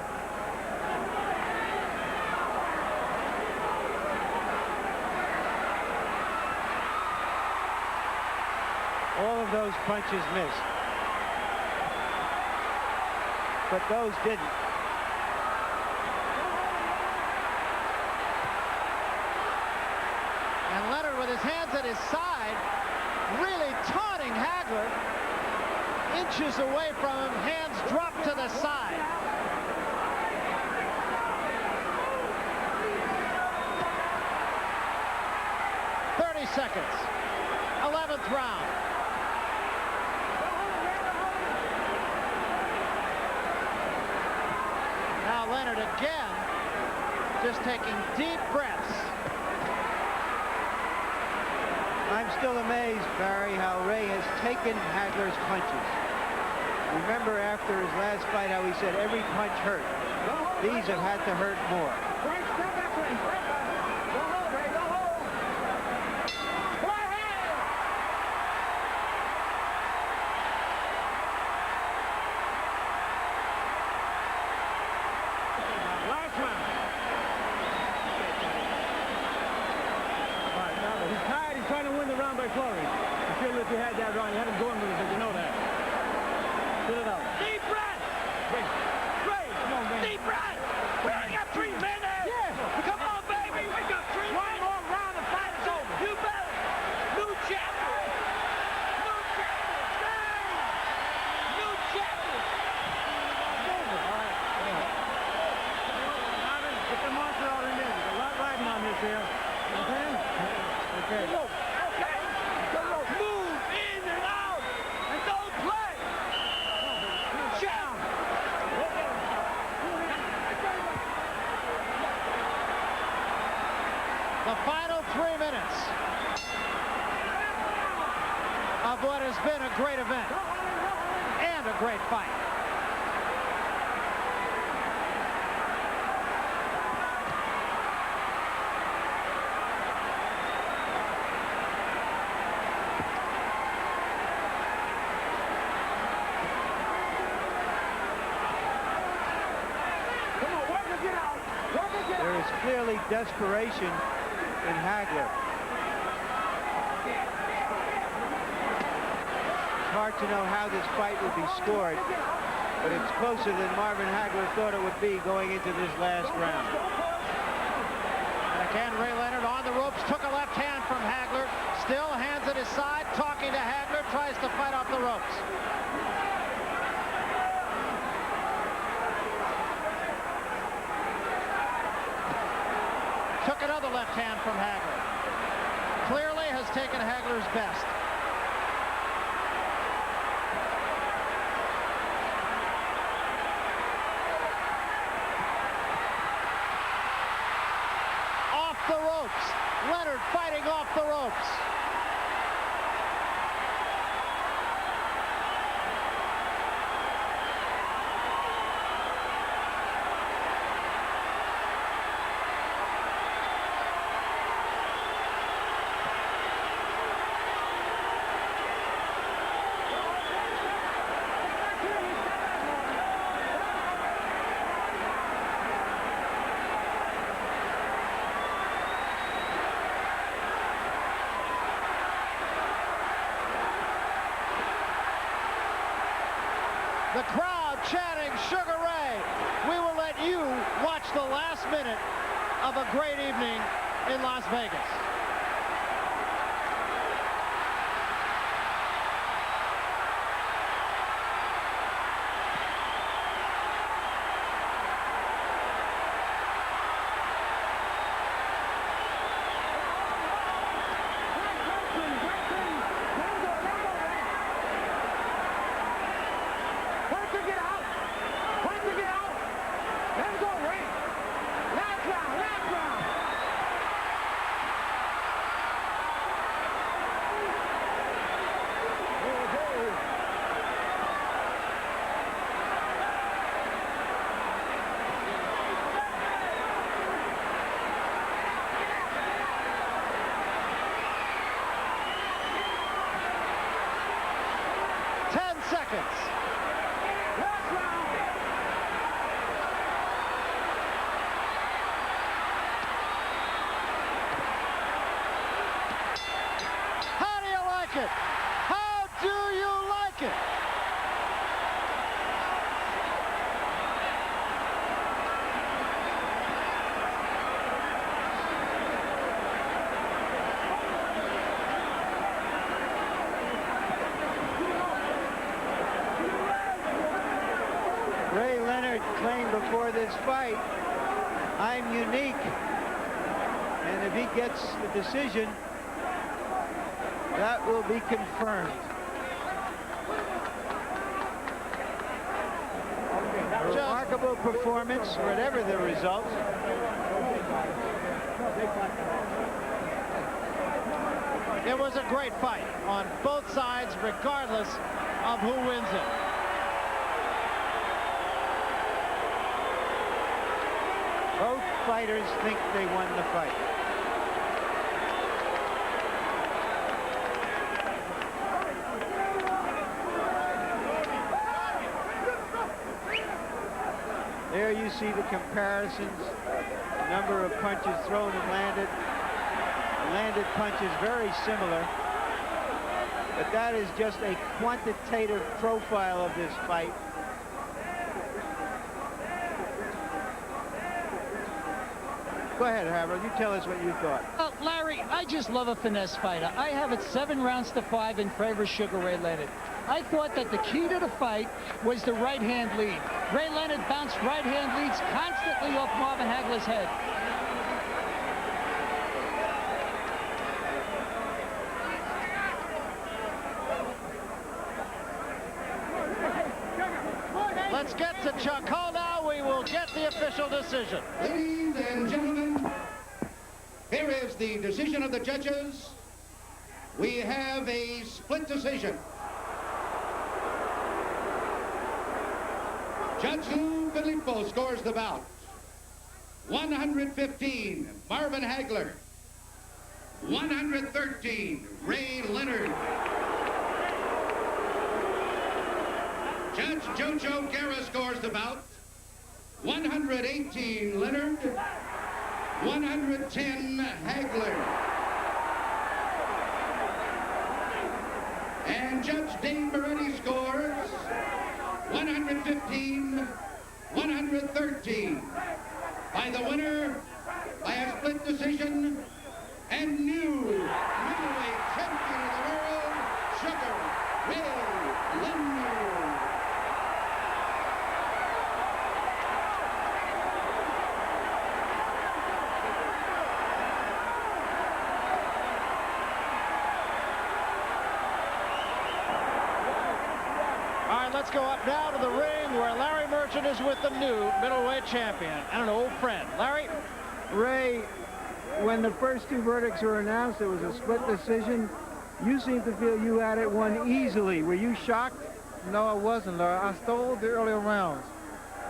All of those punches missed. But those didn't. And Leonard with his hands at his side, really taunting Hagler. Inches away from him, hands dropped to the side. Seconds. 11th round. Now Leonard again, just taking deep breaths. I'm still amazed, Barry, how Ray has taken Hagler's punches. Remember after his last fight how he said every punch hurt. These have had to hurt more. If you had that round, you had him going with it, but you know that. Fill it out. Deep breath! Ray! Come on, man. Deep breath! We only got 3 minutes! Yeah! Come on, baby! We got 3 there. Okay. Okay. Move in and out and don't play. Check. The final 3 minutes of what has been a great event and a great fight. There is clearly desperation in Hagler. It's hard to know how this fight will be scored, but it's closer than Marvin Hagler thought it would be going into this last round. And again, Ray Leonard on the ropes, took a left hand from Hagler, still hands at his side, talking to Hagler, tries to fight off the ropes. Took another left hand from Hagler. Clearly has taken Hagler's best. Off the ropes. Leonard fighting off the ropes. The crowd chanting Sugar Ray. We will let you watch the last minute of a great evening in Las Vegas. How do you like it? Ray Leonard claimed before this fight, I'm unique, and if he gets the decision, that will be confirmed. A remarkable performance, whatever the result. It was a great fight on both sides, regardless of who wins it. Both fighters think they won the fight. There you see the comparisons, the number of punches thrown and landed. The landed punches very similar, but that is just a quantitative profile of this fight. Go ahead, Hagler. You tell us what you thought. Larry, I just love a finesse fighter. I have it 7 rounds to 5 in favor of Sugar Ray Leonard. I thought that the key to the fight was the right hand lead. Ray Leonard bounced right hand leads constantly off Marvin Hagler's head. official decision. Ladies and gentlemen, here is the decision of the judges. We have a split decision. Judge Lou Filippo scores the bout. 115, Marvin Hagler. 113, Ray Leonard. Judge Jojo Guerra scores the bout. 118, Leonard. 110, Hagler. And Judge Dave Moretti scores 115, 113. By the winner, by a split decision, and new middleweight champion of the world, Sugar Ray Leonard. All right, let's go up now to the ring where Larry Merchant is with the new middleweight champion and an old friend. Larry? Ray, when the first two verdicts were announced, it was a split decision. You seem to feel you had it won easily. Were you shocked? No, I wasn't, Larry. I stole the earlier rounds.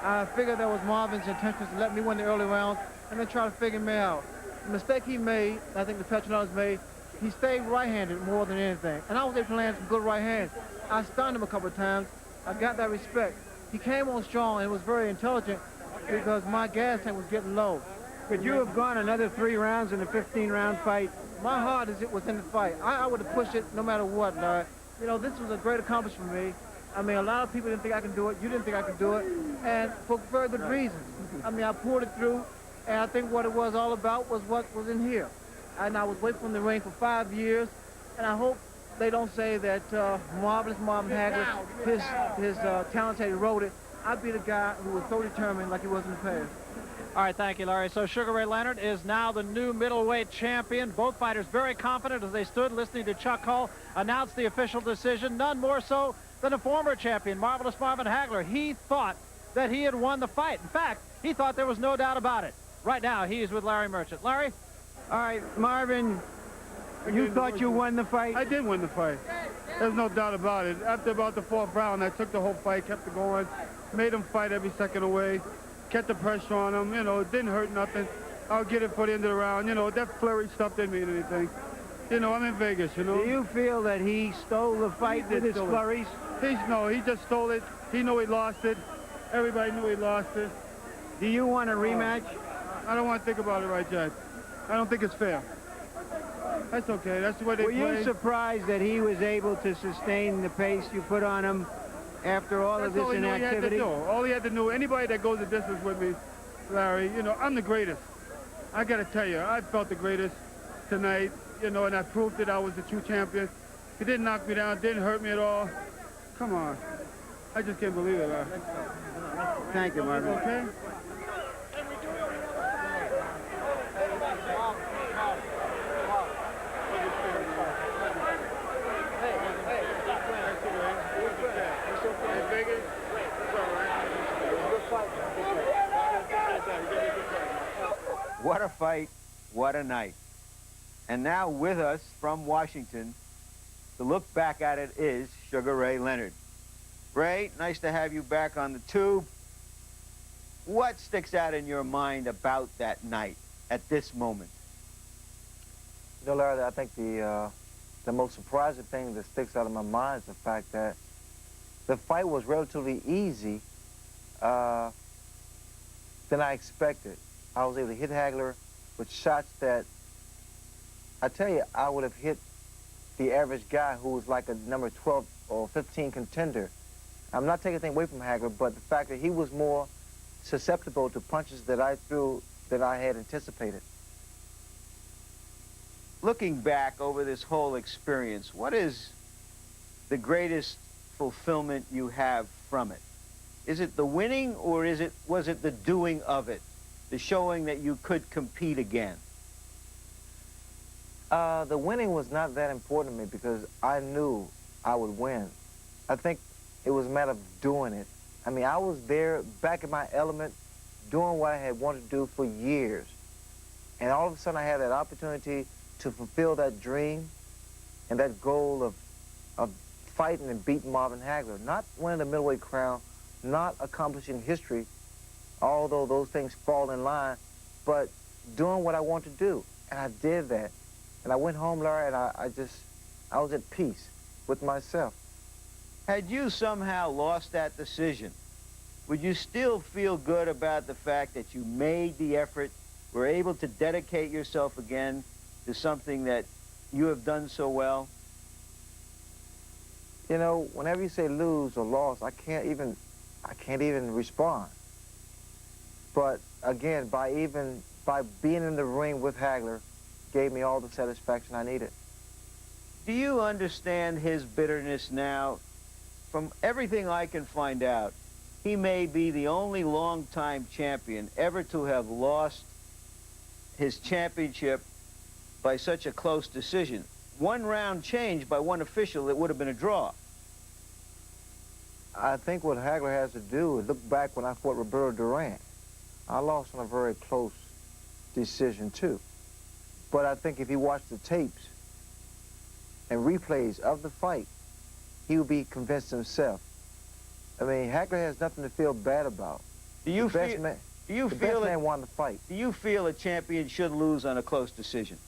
I figured that was Marvin's intentions to let me win the early rounds and then try to figure me out. The mistake he made, I think the Petronaut's made, he stayed right-handed more than anything. And I was able to land some good right hands. I stunned him a couple of times. I got that respect. He came on strong and was very intelligent because my gas tank was getting low. Could you have gone another 3 rounds in a 15-round fight? My heart is within the fight. I would have pushed it no matter what, Larry. You know, this was a great accomplishment for me. I mean, a lot of people didn't think I could do it. You didn't think I could do it. And for very good reasons. I mean, I pulled it through, and I think what it was all about was what was in here. And I was away from the ring for 5 years, and I hope they don't say that Marvin Hagler, his talents had eroded. I'd be the guy who was so determined like he was in the past. All right, thank you, Larry. So Sugar Ray Leonard is now the new middleweight champion. Both fighters very confident as they stood listening to Chuck Hull announce the official decision. None more so than a former champion, Marvelous Marvin Hagler. He thought that he had won the fight. In fact, he thought there was no doubt about it. Right now, he is with Larry Merchant. Larry? All right, Marvin, you thought you won the fight? I did win the fight. There's no doubt about it. After about the 4th round, I took the whole fight, kept it going, made him fight every second away, kept the pressure on him. You know, it didn't hurt nothing. I'll get it for the end of the round. You know, that flurry stuff didn't mean anything. You know, I'm in Vegas, you know. Do you feel that he stole the fight with his flurries? No, he just stole it. He knew he lost it. Everybody knew he lost it. Do you want a rematch? I don't want to think about it right yet. I don't think it's fair. That's okay. That's the way they play. Were you surprised that he was able to sustain the pace you put on him after all of this inactivity? All he had to do, anybody that goes the distance with me, Larry, you know, I'm the greatest. I got to tell you, I felt the greatest tonight, you know, and I proved that I was the true champion. He didn't knock me down, didn't hurt me at all. Come on. I just can't believe it, Larry. Thank you, Marvin. Okay? What a fight, what a night. And now with us from Washington, to look back at it is Sugar Ray Leonard. Ray, nice to have you back on the tube. What sticks out in your mind about that night at this moment? You know, Larry, I think the most surprising thing that sticks out of my mind is the fact that the fight was relatively easy than I expected. I was able to hit Hagler with shots that, I tell you, I would have hit the average guy who was like a number 12 or 15 contender. I'm not taking anything away from Hagler, but the fact that he was more susceptible to punches that I threw than I had anticipated. Looking back over this whole experience, what is the greatest fulfillment you have from it? Is it the winning, or was it the doing of it? The showing that you could compete again? The winning was not that important to me because I knew I would win. I think it was a matter of doing it. I mean, I was there back in my element, doing what I had wanted to do for years. And all of a sudden I had that opportunity to fulfill that dream and that goal of fighting and beating Marvin Hagler. Not winning the middleweight crown, not accomplishing history, although those things fall in line, but doing what I want to do. And I did that. And I went home, Larry, and I was at peace with myself. Had you somehow lost that decision, would you still feel good about the fact that you made the effort, were able to dedicate yourself again to something that you have done so well? You know, whenever you say lose or loss, I can't even respond. But again, by being in the ring with Hagler, gave me all the satisfaction I needed. Do you understand his bitterness now? From everything I can find out, he may be the only longtime champion ever to have lost his championship by such a close decision. One round change by one official, it would have been a draw. I think what Hagler has to do is look back when I fought Roberto Duran. I lost on a very close decision, too. But I think if he watched the tapes and replays of the fight, he would be convinced himself. I mean, Hagler has nothing to feel bad about. The best man won the fight. Do you feel a champion should lose on a close decision?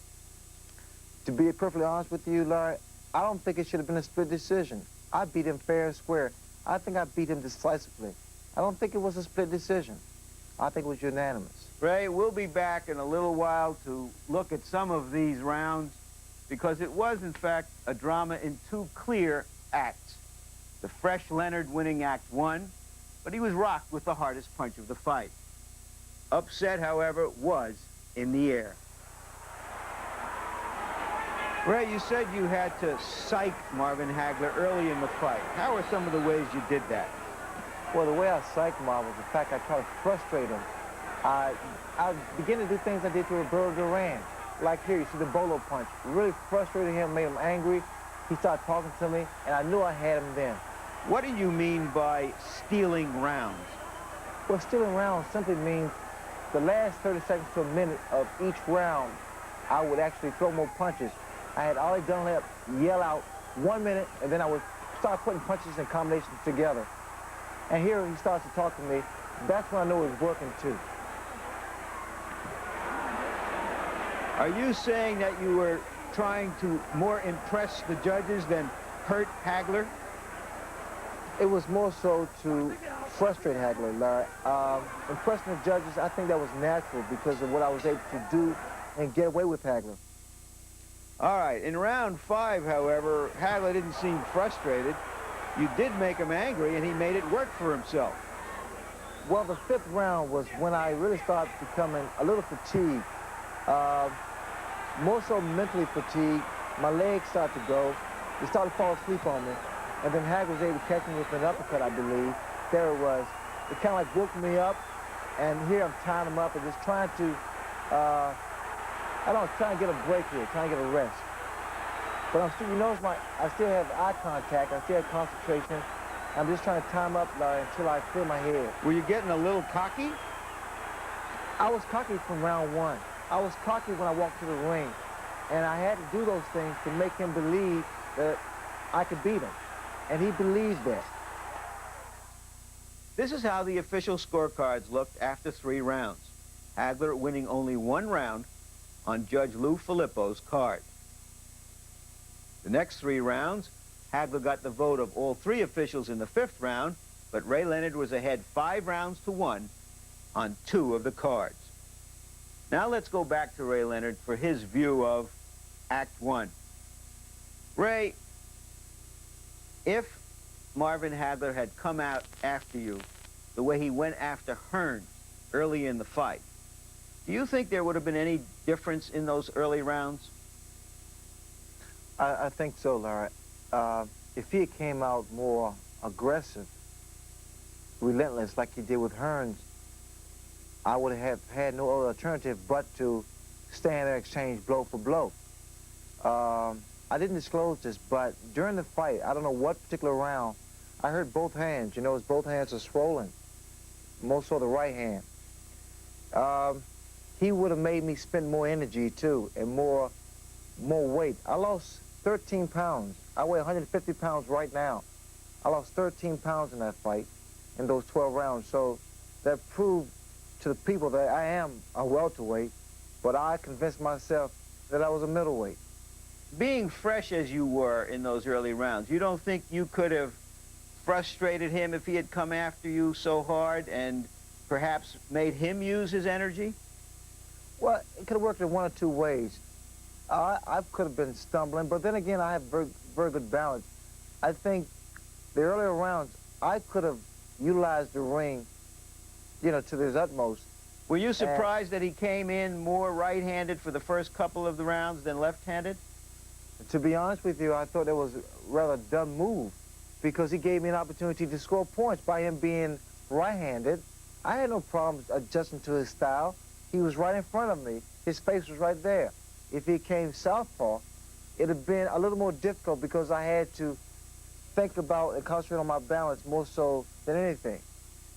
To be perfectly honest with you, Larry, I don't think it should have been a split decision. I beat him fair and square. I think I beat him decisively. I don't think it was a split decision. I think it was unanimous. Ray, we'll be back in a little while to look at some of these rounds because it was, in fact, a drama in two clear acts. The fresh Leonard winning Act 1, but he was rocked with the hardest punch of the fight. Upset, however, was in the air. Ray, you said you had to psych Marvin Hagler early in the fight. How are some of the ways you did that? Well, the way I psyched Marvin was the fact I tried to frustrate him. I began to do things I did to Roberto Duran. Like here, you see the bolo punch. Really frustrated him, made him angry. He started talking to me, and I knew I had him then. What do you mean by stealing rounds? Well, stealing rounds simply means the last 30 seconds to a minute of each round, I would actually throw more punches. I had Ollie Dunlap yell out 1 minute, and then I would start putting punches and combinations together. And here he starts to talk to me. That's when I know it was working, too. Are you saying that you were trying to more impress the judges than hurt Hagler? It was more so to frustrate Hagler, Larry. Impressing the judges, I think that was natural because of what I was able to do and get away with Hagler. All right, in round 5, however, Hagler didn't seem frustrated. You did make him angry, and he made it work for himself. Well, the 5th round was when I really started becoming a little fatigued. More so mentally fatigued. My legs started to go. They started to fall asleep on me. And then Hagler was able to catch me with an uppercut, I believe. There it was. It kind of like woke me up. And here I'm tying him up and just trying to, trying to get a break here, trying to get a rest. But I'm still, you notice I still have eye contact. I still have concentration. I'm just trying to tie him up, Larry, until I clear my head. Were you getting a little cocky? I was cocky from round 1. I was cocky when I walked to the ring. And I had to do those things to make him believe that I could beat him. And he believed that. This is how the official scorecards looked after 3 rounds. Hagler winning only 1 round on Judge Lou Filippo's card. The next 3 rounds, Hagler got the vote of all 3 officials in the 5th round, but Ray Leonard was ahead 5 rounds to 1 on 2 of the cards. Now let's go back to Ray Leonard for his view of Act 1. Ray, if Marvin Hagler had come out after you the way he went after Hearns early in the fight, do you think there would have been any difference in those early rounds? I think so, Larry. If he came out more aggressive, relentless like he did with Hearns, I would have had no other alternative but to stand there and exchange blow for blow. I didn't disclose this, but during the fight, I don't know what particular round, I heard both hands. You know, both hands are swollen, most so the right hand. he would have made me spend more energy too and more weight. I lost 13 pounds. I weigh 150 pounds right now. I lost 13 pounds in that fight in those 12 rounds. So that proved to the people that I am a welterweight, but I convinced myself that I was a middleweight. Being fresh as you were in those early rounds, you don't think you could have frustrated him if he had come after you so hard and perhaps made him use his energy? Well, it could have worked in one or two ways. I could have been stumbling, but then again, I have very good balance. I think the earlier rounds, I could have utilized the ring, you know, to its utmost. Were you surprised that he came in more right-handed for the first couple of the rounds than left-handed? To be honest with you, I thought it was a rather dumb move because he gave me an opportunity to score points by him being right-handed. I had no problems adjusting to his style. He was right in front of me. His face was right there. If he came southpaw, it would have been a little more difficult because I had to think about and concentrate on my balance more so than anything.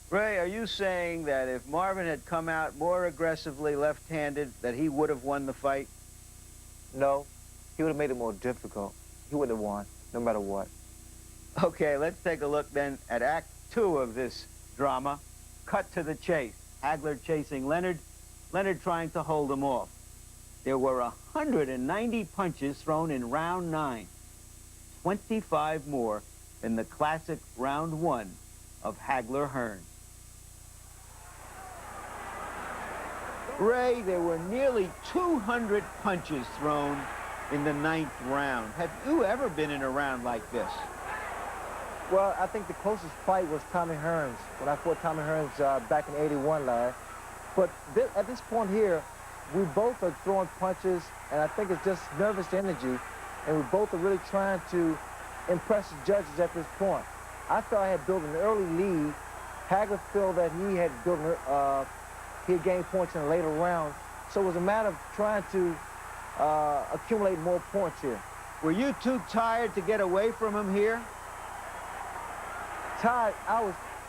Ray, are you saying that if Marvin had come out more aggressively left-handed, that he would have won the fight? No, he would have made it more difficult. He wouldn't have won, no matter what. Okay, let's take a look then at Act 2 of this drama. Cut to the chase. Hagler chasing Leonard, Leonard trying to hold him off. There were 190 punches thrown in round 9, 25 more than the classic round 1 of Hagler-Hearn. Ray, there were nearly 200 punches thrown in the 9th round. Have you ever been in a round like this? Well, I think the closest fight was Tommy Hearns, when I fought Tommy Hearns back in '81, Larry. But at this point here, we both are throwing punches, and I think it's just nervous energy, and we both are really trying to impress the judges at this point. I thought I had built an early lead. Hagler felt that he had built, he had gained points in a later round, so it was a matter of trying to accumulate more points here. Were you too tired to get away from him here? Tired,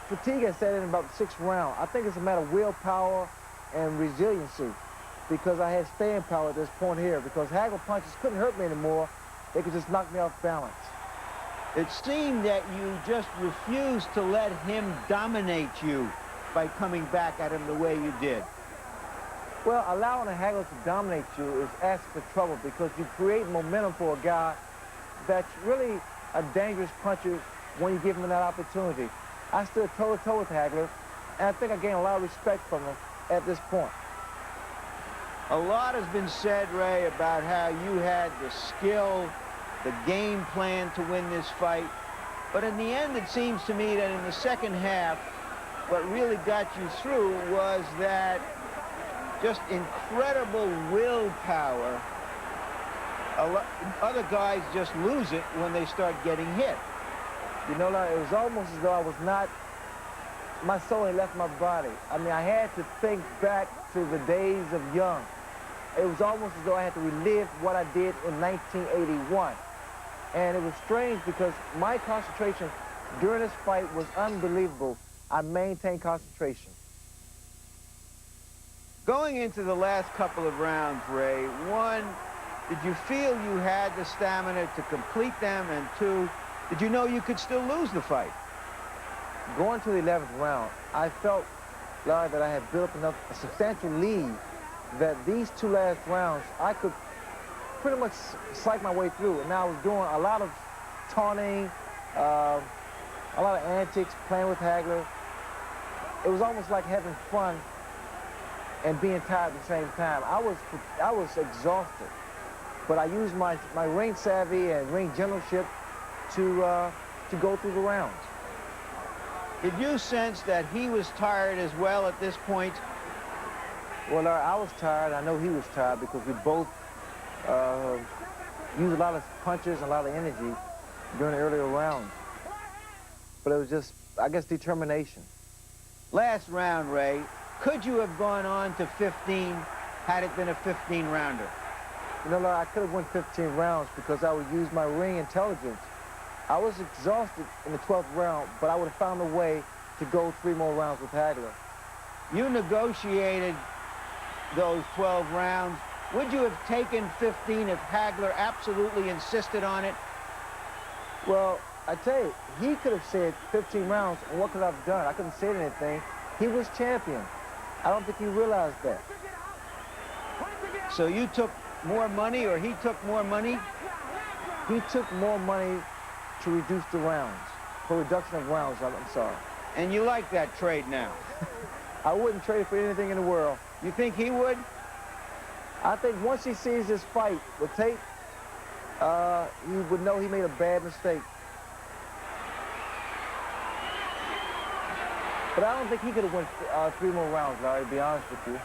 fatigue had set in about the 6th round. I think it's a matter of willpower and resiliency because I had staying power at this point here because Hagler punches couldn't hurt me anymore. They could just knock me off balance. It seemed that you just refused to let him dominate you by coming back at him the way you did. Well, allowing a Hagler to dominate you is asking for trouble because you create momentum for a guy that's really a dangerous puncher when you give him that opportunity. I stood toe-to-toe with Hagler, and I think I gained a lot of respect from him at this point. A lot has been said, Ray, about how you had the skill, the game plan to win this fight. But in the end, it seems to me that in the second half, what really got you through was that just incredible willpower. Other guys just lose it when they start getting hit. You know, it was almost as though I was not, my soul had left my body. I mean, I had to think back to the days of young. It was almost as though I had to relive what I did in 1981. And it was strange because my concentration during this fight was unbelievable. I maintained concentration. Going into the last couple of rounds, Ray, 1, did you feel you had the stamina to complete them? And 2, did you know you could still lose the fight? Going to the 11th round, I felt, Larry, that I had built up a substantial lead that these 2 last rounds, I could pretty much psych my way through. And I was doing a lot of taunting, a lot of antics, playing with Hagler. It was almost like having fun and being tired at the same time. I was exhausted, but I used my ring savvy and ring generalship to go through the rounds. Did you sense that he was tired as well at this point? Well, I was tired. I know he was tired because we both used a lot of punches and a lot of energy during the earlier rounds. But it was just, I guess, determination. Last round, Ray, could you have gone on to 15 had it been a 15-rounder? You know, Larry, I could have won 15 rounds because I would use my ring intelligence. I was exhausted in the 12th round, but I would have found a way to go 3 more rounds with Hagler. You negotiated those 12 rounds. Would you have taken 15 if Hagler absolutely insisted on it? Well, I tell you, he could have said 15 rounds, and what could I have done? I couldn't say anything. He was champion. I don't think he realized that. So you took more money, or he took more money? He took more money to reduce the rounds, for reduction of rounds, I'm sorry. And you like that trade now? I wouldn't trade it for anything in the world. You think he would? I think once he sees this fight with tape, he would know he made a bad mistake. But I don't think he could have won 3 more rounds, Larry, to be honest with you.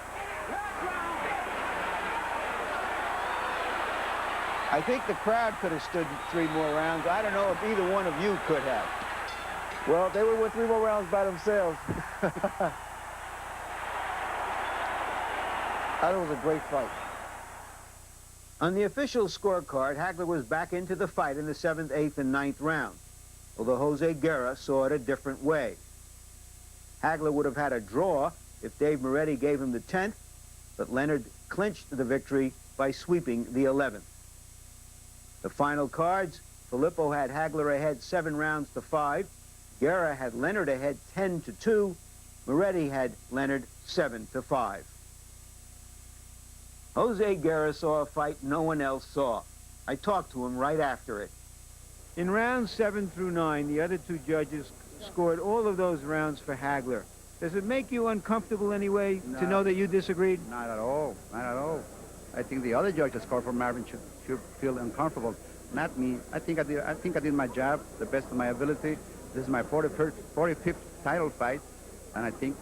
I think the crowd could have stood 3 more rounds. I don't know if either one of you could have. Well, they would win 3 more rounds by themselves. That was a great fight. On the official scorecard, Hagler was back into the fight in the 7th, 8th, and 9th rounds, although Jose Guerra saw it a different way. Hagler would have had a draw if Dave Moretti gave him the 10th, but Leonard clinched the victory by sweeping the 11th. The final cards, Filippo had Hagler ahead 7 rounds to 5, Guerra had Leonard ahead 10-2, Moretti had Leonard 7-5. Jose Guerra saw a fight no one else saw. I talked to him right after it. In rounds 7 through 9, the other 2 judges scored all of those rounds for Hagler. Does it make you uncomfortable anyway to know that you disagreed? Not at all, not at all. I think the other judges scored for Marvin should feel uncomfortable, not me. I think I did my job the best of my ability. This is my 45th title fight, and I think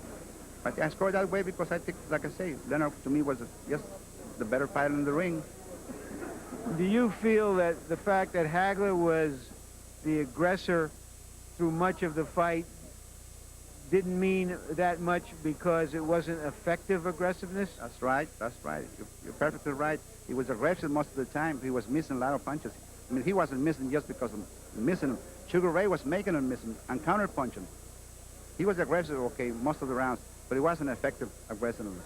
I scored that way because I think, like I say, Leonard to me was just the better fighter in the ring. Do you feel that the fact that Hagler was the aggressor through much of the fight didn't mean that much because it wasn't effective aggressiveness? That's right, that's right. You're perfectly right. He was aggressive most of the time. He was missing a lot of punches. I mean, he wasn't missing just because of missing them. Sugar Ray was making him miss him and counter-punching. He was aggressive, okay, most of the rounds, but it wasn't effective aggressiveness.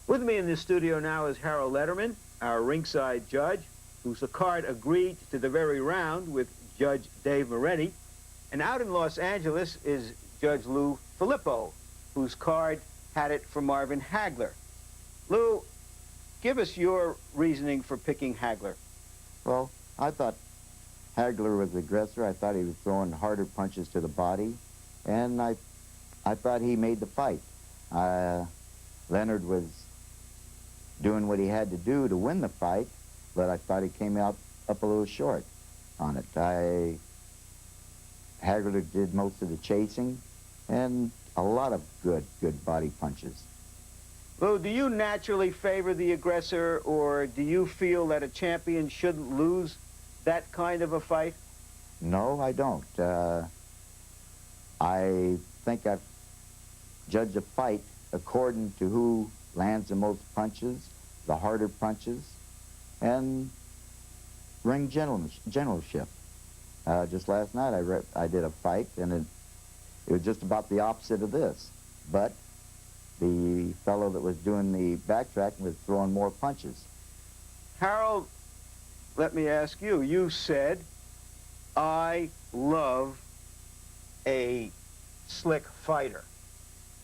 With me in the studio now is Harold Letterman, our ringside judge, whose card agreed to the very round with Judge Dave Moretti. And out in Los Angeles is Judge Lou Filippo, whose card had it for Marvin Hagler. Lou, give us your reasoning for picking Hagler. Well, I thought Hagler was the aggressor. I thought he was throwing harder punches to the body, and I thought he made the fight. Leonard was doing what he had to do to win the fight, but I thought he came out up a little short on it. Hagler did most of the chasing and a lot of good body punches. Lou, do you naturally favor the aggressor, or do you feel that a champion shouldn't lose that kind of a fight? No, I don't. I think I've judged a fight according to who lands the most punches, the harder punches, and ring generalship. Just last night I did a fight, and it was just about the opposite of this. But the fellow that was doing the backtracking was throwing more punches. Harold, let me ask you. You said, I love a slick fighter.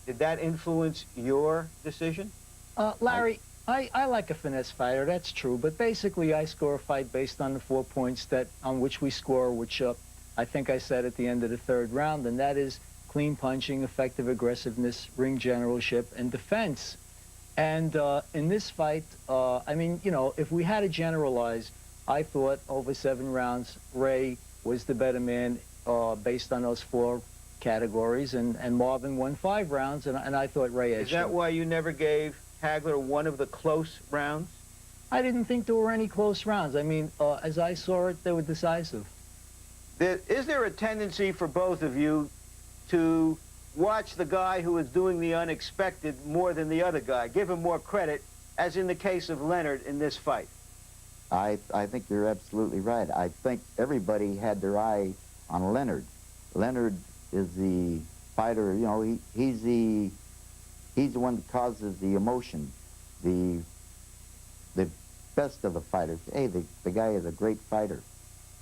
Did that influence your decision? Larry, I like a finesse fighter, that's true, but basically I score a fight based on the 4 points on which we score, which I think I said at the end of the 3rd round, and that is clean punching, effective aggressiveness, ring generalship, and defense. And in this fight, I mean, you know, if we had to generalize, I thought over 7 rounds, Ray was the better man based on those 4 categories, and Marvin won 5 rounds, and I thought Ray edged him. Is that why you never gave Hagler one of the close rounds? I didn't think there were any close rounds. I mean, as I saw it, they were decisive. Is there a tendency for both of you to watch the guy who is doing the unexpected more than the other guy, give him more credit, as in the case of Leonard in this fight? I think you're absolutely right. I think everybody had their eye on Leonard. Leonard is the fighter, you know, he's the one that causes the emotion. the best of the fighters. Hey, the guy is a great fighter.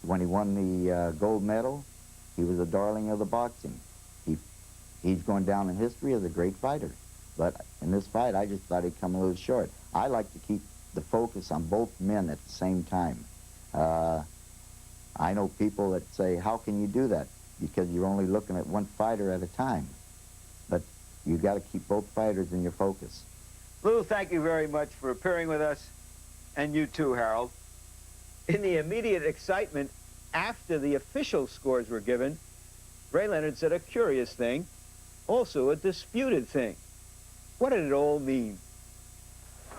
When he won the gold medal, he was a darling of the boxing. He's going down in history as a great fighter. But in this fight, I just thought he'd come a little short. I like to keep the focus on both men at the same time. I know people that say, how can you do that? Because you're only looking at one fighter at a time. But you got to keep both fighters in your focus. Lou, thank you very much for appearing with us, and you too, Harold. In the immediate excitement after the official scores were given, Ray Leonard said a curious thing, also a disputed thing. What did it all mean?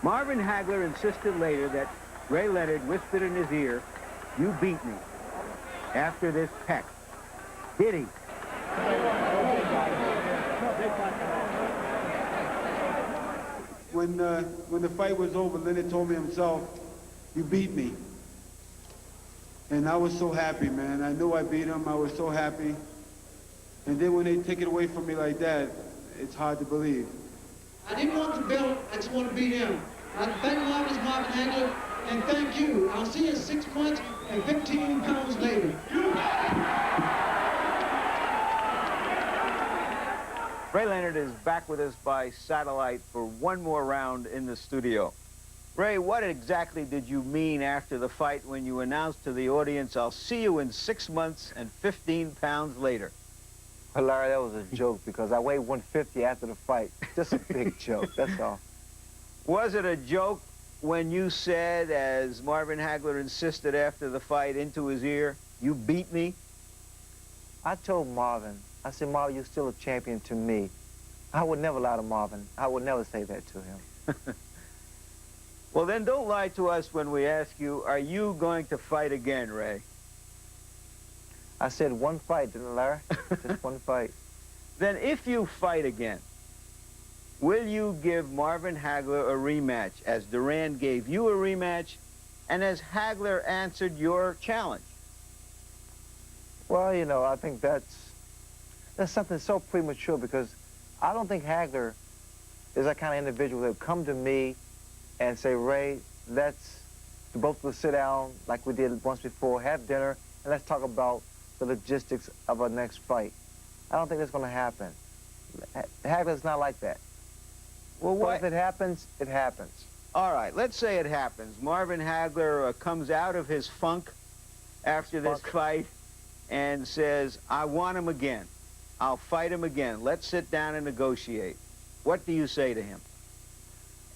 Marvin Hagler insisted later that Ray Leonard whispered in his ear, "You beat me," after this peck. Did he? When the fight was over, Leonard told me himself, "You beat me." And I was so happy, man. I knew I beat him. I was so happy. And then when they take it away from me like that, it's hard to believe. I didn't want the belt. I just want to beat him. I thank Marvin Hagler, and thank you. I'll see you 6 months and 15 pounds later. Ray Leonard is back with us by satellite for one more round in the studio. Ray, what exactly did you mean after the fight when you announced to the audience, "I'll see you in 6 months and 15 pounds later"? Well, Larry, that was a joke because I weighed 150 after the fight. Just a big joke, that's all. Was it a joke when you said, as Marvin Hagler insisted after the fight into his ear, "You beat me"? I told Marvin, I said, "Marvin, you're still a champion to me." I would never lie to Marvin. I would never say that to him. Well, then don't lie to us when we ask you, are you going to fight again, Ray? I said one fight, didn't I, Larry? Just one fight. Then if you fight again, will you give Marvin Hagler a rematch as Duran gave you a rematch and as Hagler answered your challenge? Well, you know, I think that's something so premature because I don't think Hagler is that kind of individual that would come to me and say, "Ray, let's both of us sit down like we did once before, have dinner, and let's talk about the logistics of our next fight." I don't think that's going to happen. Hagler's not like that. Well, what if it happens? It happens. All right, let's say it happens. Marvin Hagler comes out of his funk after this fight and says, "I want him again. I'll fight him again. Let's sit down and negotiate." What do you say to him?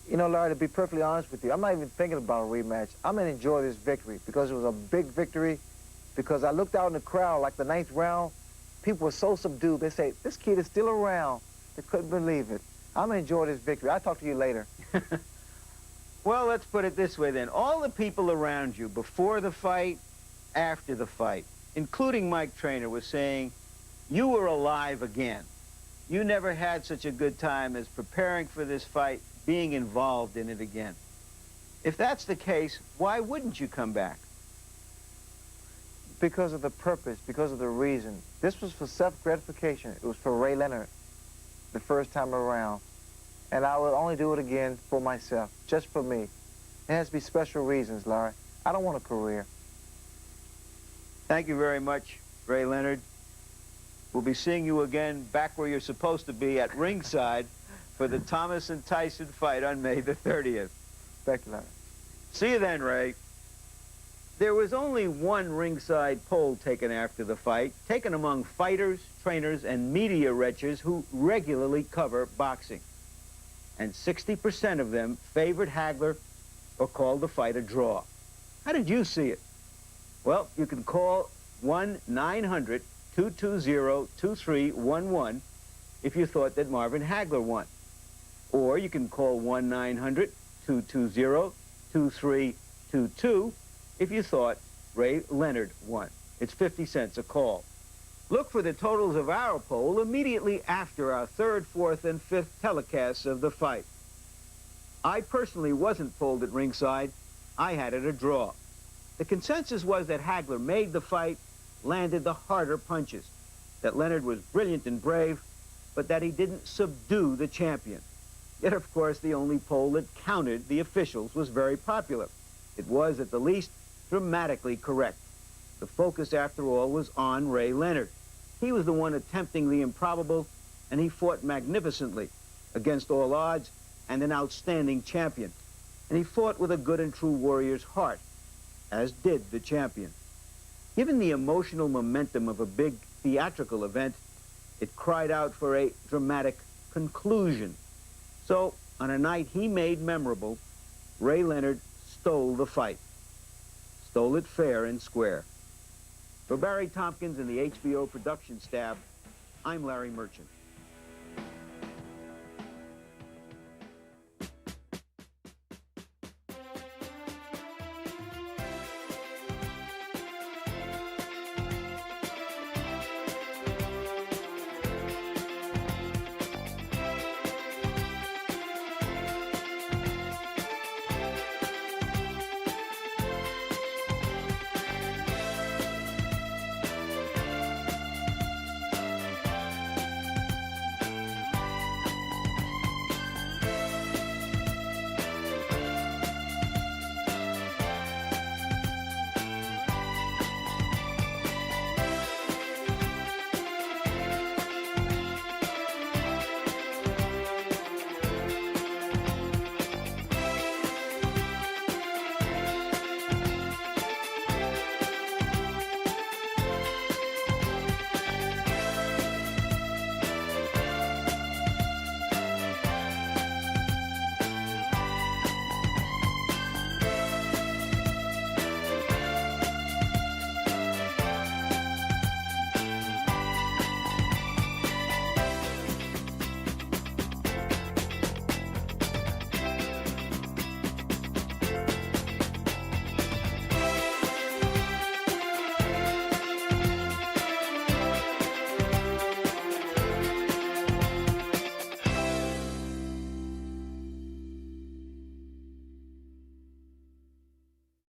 You know, Larry, to be perfectly honest with you, I'm not even thinking about a rematch. I'm going to enjoy this victory because it was a big victory. Because I looked out in the crowd, like the 9th round, people were so subdued. They say, "This kid is still around." They couldn't believe it. I'm going to enjoy this victory. I'll talk to you later. Well, let's put it this way then. All the people around you, before the fight, after the fight, including Mike Trainer, was saying, you were alive again. You never had such a good time as preparing for this fight, being involved in it again. If that's the case, why wouldn't you come back? Because of the purpose, because of the reason. This was for self-gratification. It was for Ray Leonard the first time around. And I would only do it again for myself, just for me. It has to be special reasons, Larry. I don't want a career. Thank you very much, Ray Leonard. We'll be seeing you again back where you're supposed to be at ringside for the Thomas and Tyson fight on May the 30th. Thank you, Larry. See you then, Ray. There was only one ringside poll taken after the fight, taken among fighters, trainers, and media wretches who regularly cover boxing. And 60% of them favored Hagler or called the fight a draw. How did you see it? Well, you can call 1-900-220-2311 if you thought that Marvin Hagler won. Or you can call 1-900-220-2322 if you thought Ray Leonard won. It's 50 cents a call. Look for the totals of our poll immediately after our 3rd, 4th, and 5th telecasts of the fight. I personally wasn't polled at ringside. I had it a draw. The consensus was that Hagler made the fight, landed the harder punches, that Leonard was brilliant and brave, but that he didn't subdue the champion. Yet, of course, the only poll that counted the officials was very popular. It was, at the least, dramatically correct. The focus, after all, was on Ray Leonard. He was the one attempting the improbable, and he fought magnificently against all odds and an outstanding champion. And he fought with a good and true warrior's heart, as did the champion. Given the emotional momentum of a big theatrical event, it cried out for a dramatic conclusion. So, on a night he made memorable, Ray Leonard stole the fight. Stole it fair and square. For Barry Tompkins and the HBO production staff, I'm Larry Merchant.